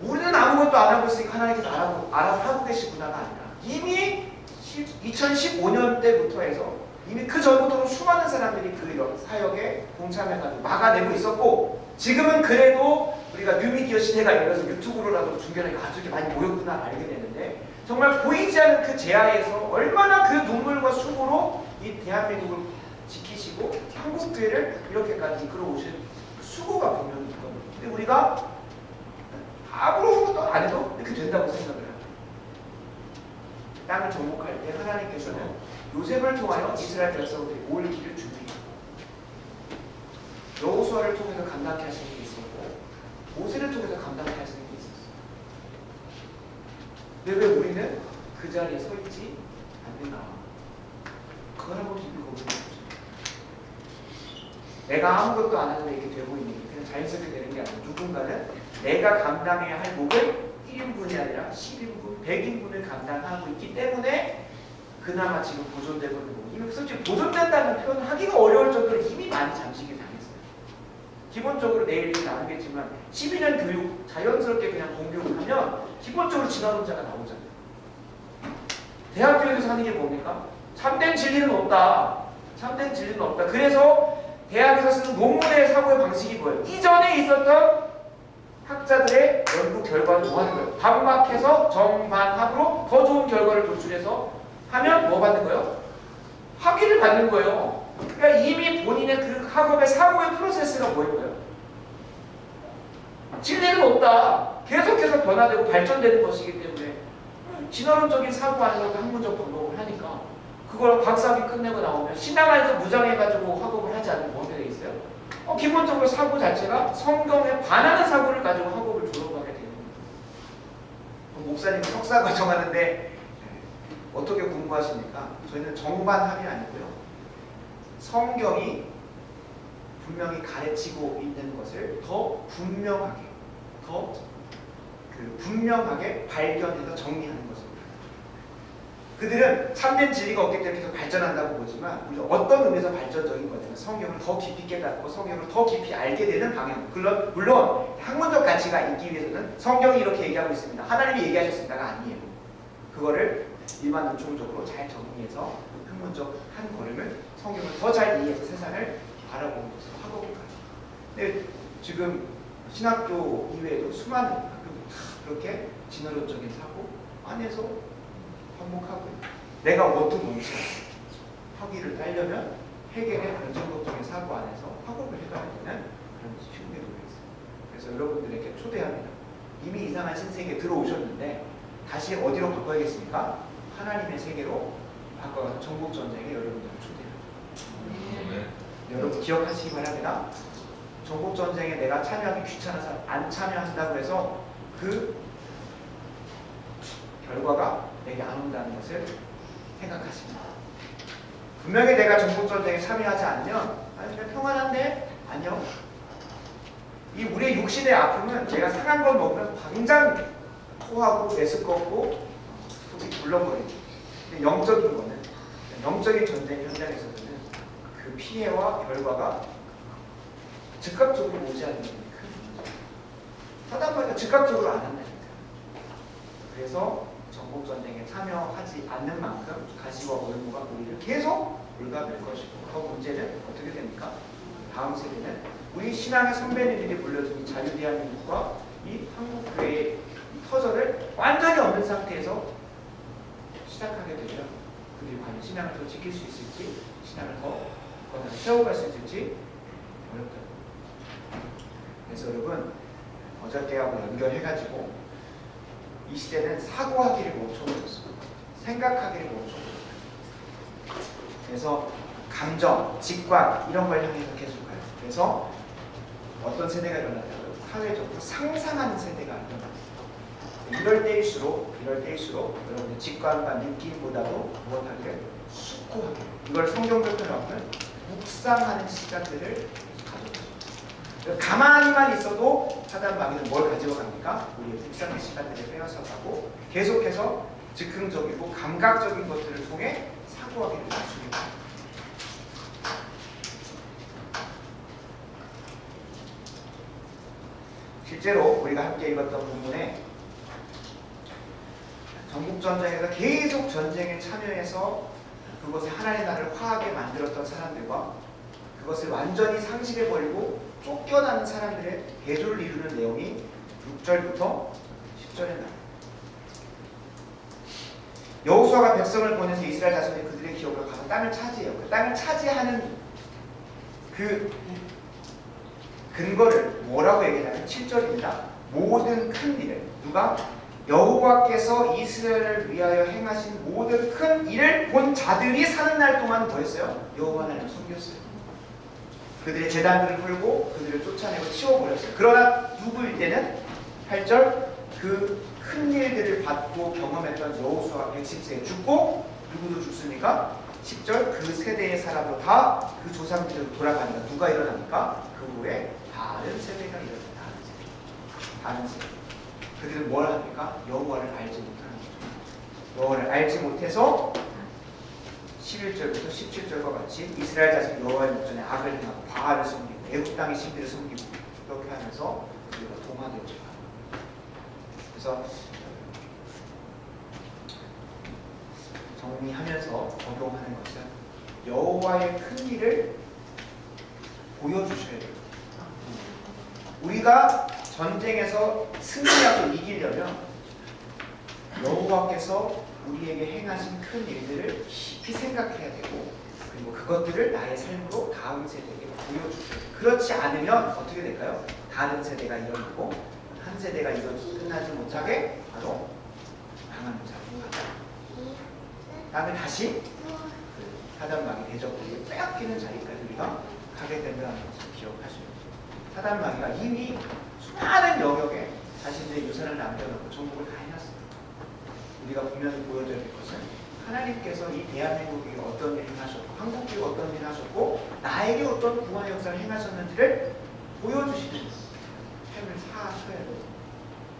우리는 아무것도 안 하고 있으니까 하나님께서 알아서 하고 계시구나가 아니라 이미 2015년 때부터 해서 이미 그 전부터 수많은 사람들이 그 사역에 동참해가지고 막아내고 있었고 지금은 그래도 우리가 뉴미디어 시대가 열려서 유튜브로라도 중견에 가족이 많이 모였구나 알게 되는데 정말 보이지 않는 그 제하에서 얼마나 그 눈물과 수고로 이 대한민국을 지키시고 한국교회를 이렇게까지 이끌어오신 수고가 분명히 있거든요. 근데 우리가 아무것도 안 해도 이렇게 된다고 생각을 해요. 땅을 정복할 때 하나님께서는 요셉을 통하여 이스라엘 백성들이 올 길을 준비했고 여호수아를 통해서 감당케 하시는 게 있었고 모세를 통해서 감당케 하시는 게 있었어요. 근데 왜 우리는 그 자리에 서 있지 않는가? 그걸 한번 깊이 고민해보죠. 내가 아무것도 안 하는데 이렇게 되고 있는 게 그냥 자연스럽게 되는 게 아니라 누군가는 내가 감당해야 할 목을 1인분이 아니라 10인분, 100인분을 감당하고 있기 때문에 그나마 지금 보존되고 있는 거고 이미 솔직히 보존된다는 표현을 하기가 어려울 정도로 이미 많이 잠식이 당했어요. 기본적으로 내일 나누겠지만 12년 교육 자연스럽게 그냥 공교육을 하면 기본적으로 진화론자가 나오잖아요. 대학교에서 하는 게 뭡니까? 참된 진리는 없다. 참된 진리는 없다. 그래서 대학에서 쓰는 논문의 사고의 방식이 뭐예요? 이전에 있었던 학자들의 연구 결과를 뭐 하는 거예요? 반박해서 정반합으로 더 좋은 결과를 도출해서 하면 뭐 받는 거예요? 학위를 받는 거예요. 그러니까 이미 본인의 그 학업의 사고의 프로세스가 뭐인 거예요? 진리는 없다. 계속해서 변화되고 발전되는 것이기 때문에 진화론적인 사고 안에서 학문적 방법을 하니까 그걸 박사학위 끝내고 나오면 신앙 안에서 무장해가지고 학업을 하지 않는 뭐 되어 있어요? 기본적으로 사고 자체가 성경에 반하는 사고를 가지고 학업을 졸업하게 되는 거예요. 목사님 석사 과정하는데 어떻게 공부하십니까? 저희는 정반합이 아니고요. 성경이 분명히 가르치고 있는 것을 더 분명하게, 분명하게 발견해서 정리하는 것입니다. 그들은 참된 진리가 없기 때문에 계속 발전한다고 보지만 우리가 어떤 의미에서 발전적인 거냐면 성경을 더 깊이 깨닫고 성경을 더 깊이 알게 되는 방향. 물론 학문적 가치가 있기 위해서는 성경이 이렇게 얘기하고 있습니다. 하나님이 얘기하셨습니다가 아니에요. 그거를 일반 논총적으로 잘 정리해서 학문적 한 걸음을 성경을 더 잘 이해해서 세상을 바라보는 것으로 학업을 가요. 근데 지금 신학교 이외에도 수많은 학교들 다 그렇게 진화론적인 사고 안에서 반복하고 내가 어떤 원칙 학위를 따려면 해결의 안전법적인 사고 안에서 학업을 해가야 되는 그런 식의 놓여 있어요. 그래서 여러분들에게 초대합니다. 이미 이상한 신세계에 들어오셨는데 다시 어디로 바꿔야겠습니까? 하나님의 세계로 바꿔서 정복전쟁에 여러분들을 초대합니다. 여러분 기억하시기 바랍니다. 정복전쟁에 내가 참여하기 귀찮아서 안 참여한다고 해서 그 결과가 내게 안 온다는 것을 생각하십니다. 분명히 내가 정복전쟁에 참여하지 않으면 아니 그냥 평안한데? 아니요. 이 우리의 육신의 아픔은 내가 상한 걸 먹으면 당장 토하고 메스껍고 속이 불렁거리죠. 근데 영적인 거는, 영적인 전쟁 현장에서는 그 피해와 결과가 즉각적으로 오지 않는 게 큰 문제예요. 사단마귀가 즉각적으로 안 한다니까. 그래서 전국 전쟁에 참여하지 않는 만큼 가시와 올무가 우리를 계속 올가맬 것이고, 그 문제는 어떻게 됩니까? 다음 세대는 우리 신앙의 선배님들이 물려준 이 자유대한민국과 이 한국교회의 이 터전을 완전히 없는 상태에서 시작하게 되면 그들이 과연 신앙을 더 지킬 수 있을지, 신앙을 더 건강히 세워갈 수 있을지 어렵다. 그래서 여러분, 어저께하고 연결해가지고 이 시대는 사고하기를 멈춰버렸습니다. 생각하기를 멈춰버렸어요. 그래서 감정, 직관 이런 걸 향해서 계속 가요. 그래서 어떤 세대가 일어났다고요? 사회적으로 상상하는 세대가 일어납니다. 이럴 때일수록 여러분의 직관과 느낌보다도 무엇하기를 숙고하게, 이걸 성경적으로 하면 묵상하는 시간들을 가져가죠. 가만히만 있어도 사단 마귀는 뭘 가지고 갑니까? 우리의 묵상의 시간들을 빼앗아 가고 계속해서 즉흥적이고 감각적인 것들을 통해 사고하기를 낮추게 됩니다. 실제로 우리가 함께 읽었던 본문에 전국전쟁에서 계속 전쟁에 참여해서 그것을 하나님의 나라를 화하게 만들었던 사람들과 그것을 완전히 상실해버리고 쫓겨나는 사람들의 대조를 이루는 내용이 6절부터 10절에 나옵니다. 여호수아가 백성을 보내서 이스라엘 자손이 그들의 기업으로 가서 땅을 차지해요. 그 땅을 차지하는 그 근거를 뭐라고 얘기하냐면 7절입니다. 모든 큰 일을, 누가? 여호와께서 이스라엘을 위하여 행하신 모든 큰 일을 본 자들이 사는 날 동안 뭐 했어요? 여호와 하나님을 섬겼어요. 그들의 제단들을 헐고 그들을 쫓아내고 치워버렸어요. 그러나 누구일 때는 8절 그 큰 일들을 받고 경험했던 여호수아 110세에 죽고, 누구도 죽습니까? 10절 그 세대의 사람으로 다 그 조상들로 돌아가니까 누가 일어납니까? 그 후에 다른 세대가 일어납니다. 다른 세대. 그들은 뭘 합니까? 여호와를 알지 못하는 거죠. 여호와를 알지 못해서 11절부터 17절과 같이 이스라엘 자손이 여호와의 목전에 악을 행하고 바알을 섬기고 애굽 땅의 신들을 섬기고 이렇게 하면서 우리가 동화되죠. 그래서 정리하면서 적용하는 것은 여호와의 큰 일을 보여주셔야 돼요. 우리가 전쟁에서 승리하고 이기려면 여호와께서 우리에게 행하신 큰 일들을 깊이 생각해야 되고, 그리고 그것들을 나의 삶으로 다음 세대에게 보여주셔야 돼요. 그렇지 않으면 어떻게 될까요? 다른 세대가 일어나고 한 세대가 이것이 끝나지 못하게 바로 망하는 자리로 가죠. 땅을 다시 사단마귀 대적들이 빼앗기는 자리까지 우리가 가게 된다는 것을 기억하시면 돼요. 사단마귀가 이미 수많은 영역에 자신들의 유산을 남겨놓고 정복을 다 해놨습니다. 우리가 분명히 보여줘야 될 것은 하나님께서 이 대한민국에 어떤 일을 행하셨고 한국에 어떤 일을 하셨고 나에게 어떤 구원의 역사를 행하셨는지를 보여주시는 삶을 사셔야 돼요.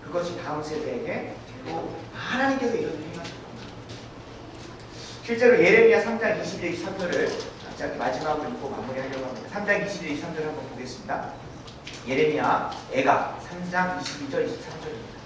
그것이 다음 세대에게 또 하나님께서 이런 일을 행하셨구나. 실제로 예레미야 3장 21, 23절을 짧게 마지막으로 읽고 마무리하려고 합니다. 3장 21, 23절 한번 보겠습니다. 예레미야 애가 3장 22절, 23절입니다.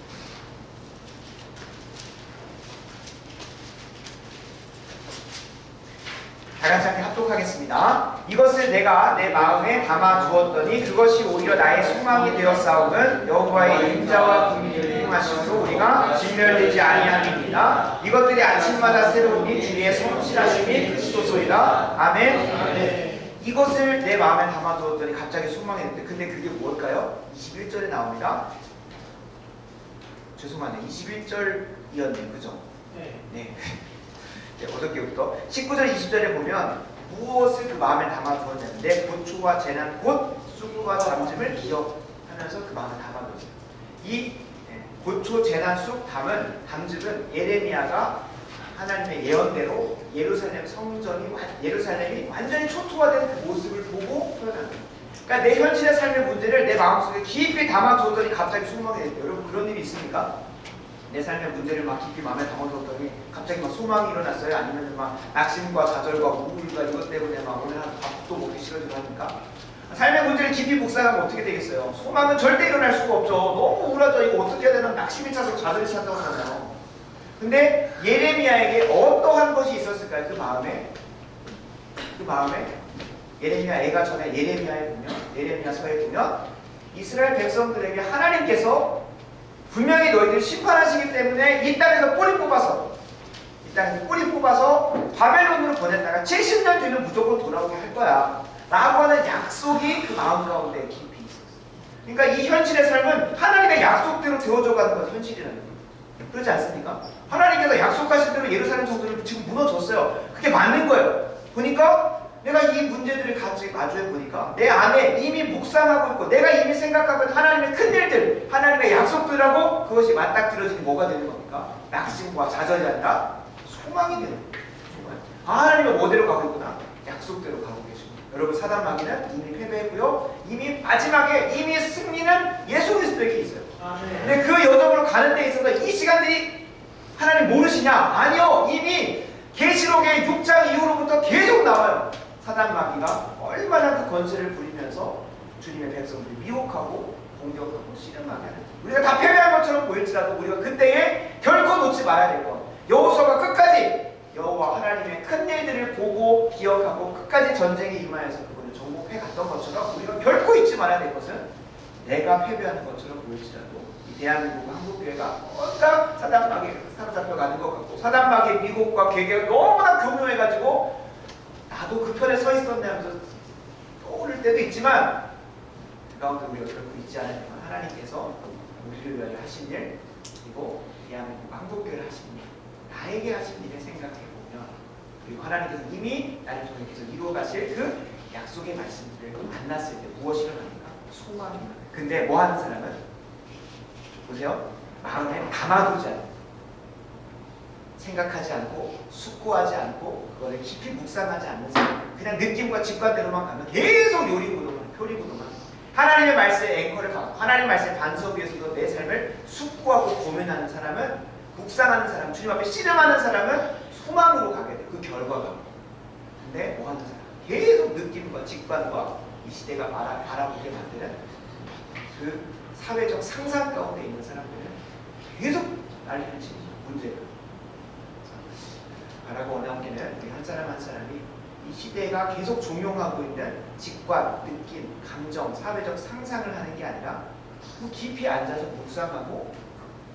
다같이 함께 합독하겠습니다. 이것을 내가 내 마음에 담아 두었더니 그것이 오히려 나의 소망이 되었사오는 여호와의 인자와 국민을 행하심으로 우리가 진멸되지 아니함이니라. 이것들이 아침마다 새로우니 주의 성실하심이 그리스도소이다. 아멘. 아멘. 이것을 내 마음에 담아 두었더니 갑자기 소망했는데, 근데 그게 뭘까요? 21절에 나옵니다. 죄송하네요. 21절이었네요. 그죠? 네. 어저께부터 19절 20절에 보면 무엇을 그 마음에 담아 두었는데 고초와 재난 곧 쑥과 담즙을 기억하면서 그 마음에 담아 두었어요. 이 고초, 재난, 쑥, 담즙은 예레미야가 하나님의 예언대로 예루살렘 성전이 예루살렘이 완전히 초토화된 그 모습을 보고 표현한 거예요. 그러니까 내 현실의 삶의 문제를 내 마음속에 깊이 담아두었더니 갑자기 소망이 됐대요. 여러분 그런 일이 있습니까? 내 삶의 문제를 막 깊이 마음에 담아두었더니 갑자기 막 소망이 일어났어요? 아니면 막 낙심과 좌절과 우울과 이것 때문에 막 오늘 한 밥도 먹기 싫어지고 하니까? 삶의 문제를 깊이 묵상하면 어떻게 되겠어요? 소망은 절대 일어날 수가 없죠. 너무 우울하죠. 이거 어떻게 해야 되나 낙심이 차서 좌절이 찬다고 하잖아요. 근데 예레미야에게 어떠한 것이 있었을까요? 그 마음에 예레미야 애가 전에 예레미야서에 보면 이스라엘 백성들에게 하나님께서 분명히 너희들 심판하시기 때문에 이 땅에서 뿌리 뽑아서 바벨론으로 보냈다가 70년 뒤는 무조건 돌아오게 할 거야 라고 하는 약속이 그 마음 가운데 깊이 있었어요. 그러니까 이 현실의 삶은 하나님의 약속대로 되어져 가는 건 현실이라는 거예요. 그렇지 않습니까? 하나님께서 약속하신 대로 예루살렘 성전이 지금 무너졌어요. 그게 맞는 거예요. 보니까 내가 이 문제들을 같이 마주해 보니까 내 안에 이미 묵상하고 있고 내가 이미 생각하고 있는 하나님의 큰 일들, 하나님의 약속들하고 그것이 맞닥뜨려지니 뭐가 되는 겁니까? 낙심과 좌절이 아니라 소망이 되는 거예요. 하나님은 뭐대로 가고 있구나? 약속대로 가고 계십니다. 여러분 사단 마귀는 이미 패배했고요. 이미 마지막에 이미 승리는 예수 그리스도에게 있어요. 근데 그 여정으로 가는 데 있어서 이 시간들이 하나님 모르시냐? 아니요. 이미 계시록의 6장 이후로부터 계속 나와요. 사단 마귀가 얼마나 그 권세를 부리면서 주님의 백성들을 미혹하고 공격하고 씨름하게 하는 우리가 다 패배한 것처럼 보일지라도 우리가 그때에 결코 놓지 말아야 될 것. 여호수아가 끝까지 여호와 하나님의 큰 일들을 보고 기억하고 끝까지 전쟁에 임하여서 그것을 정복해 갔던 것처럼 우리가 결코 잊지 말아야 될 것은 내가 패배하는 것처럼 보일지라도 이 대한민국 한국교회가 뭔가 사단 마귀에 사로잡혀가는 것 같고 사단 마귀의 미혹과 계계가 너무나 교묘해가지고 나도 그 편에 서 있었네 하면서 떠오를 때도 있지만 그 가운데 우리가 결코 잊지 않으면 하나님께서 우리를 위하여 하신 일 그리고 대한민국 한국교회를 하신 일 나에게 하신 일을 생각해보면 그리고 하나님께서 이미 나를 통해 계속 이루어가실 그 약속의 말씀들을 만났을 때 무엇이 일어납니까? 소망이 일어나요. 근데 뭐하는 사람은 보세요. 마음에 담아두지 않고 생각하지 않고 숙고하지 않고 그거를 깊이 묵상하지 않는 사람 그냥 느낌과 직관대로만 가면 계속 표리구동만 하나님의 말씀에 앵커를 갖고 하나님의 말씀의 반석 위에서도 내 삶을 숙고하고 고민하는 사람은 묵상하는 사람, 주님 앞에 씨름하는 사람은 소망으로 가게 돼. 그 결과가. 근데 뭐하는 사람? 계속 느낌과 직관과 이 시대가 바라보게 만드는 그 사회적 상상 가운데 있는 사람들은 계속 난리를 치는 문제예요. 바라고 원하기는 우리 한 사람 한 사람이 이 시대가 계속 종용하고 있는 직관, 느낌, 감정, 사회적 상상을 하는 게 아니라 깊이 앉아서 묵상하고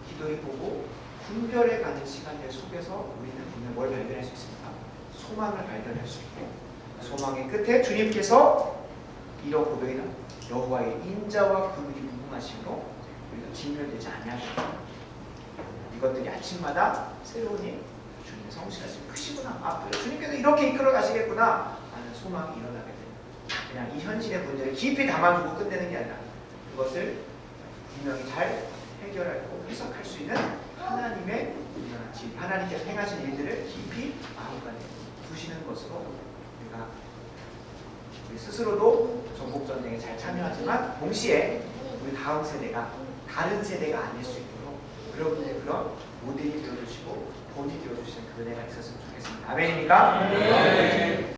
기도해보고 분별해가는 시간들 속에서 우리는 분명 뭘 발견할 수 있습니까? 소망을 발견할 수 있고 소망의 끝에 주님께서 이런 고백이 나옵니다. 여호와의 인자와 그물이 무궁하심으로 우리가 진멸되지 아니하시고 이것들이 아침마다 새로운 일 주님의 성실하심 크시구나. 아, 주님께서 이렇게 이끌어 가시겠구나 하는 소망이 일어나게 됩니다. 그냥 이 현실의 문제를 깊이 담아두고 끝내는 게 아니라 그것을 분명히 잘 해결하고 해석할 수 있는 하나님의 하나님께서 행하신 일들을 깊이 마음간에 두시는 것으로 우리 스스로도 전국전쟁에 잘 참여하지만 동시에 우리 다음 세대가 다른 세대가 아닐 수 있도록 여러분들의 그런 모델이 되어주시고 본이 되어주시는 그 은혜가 있었으면 좋겠습니다. 아멘입니까? 네.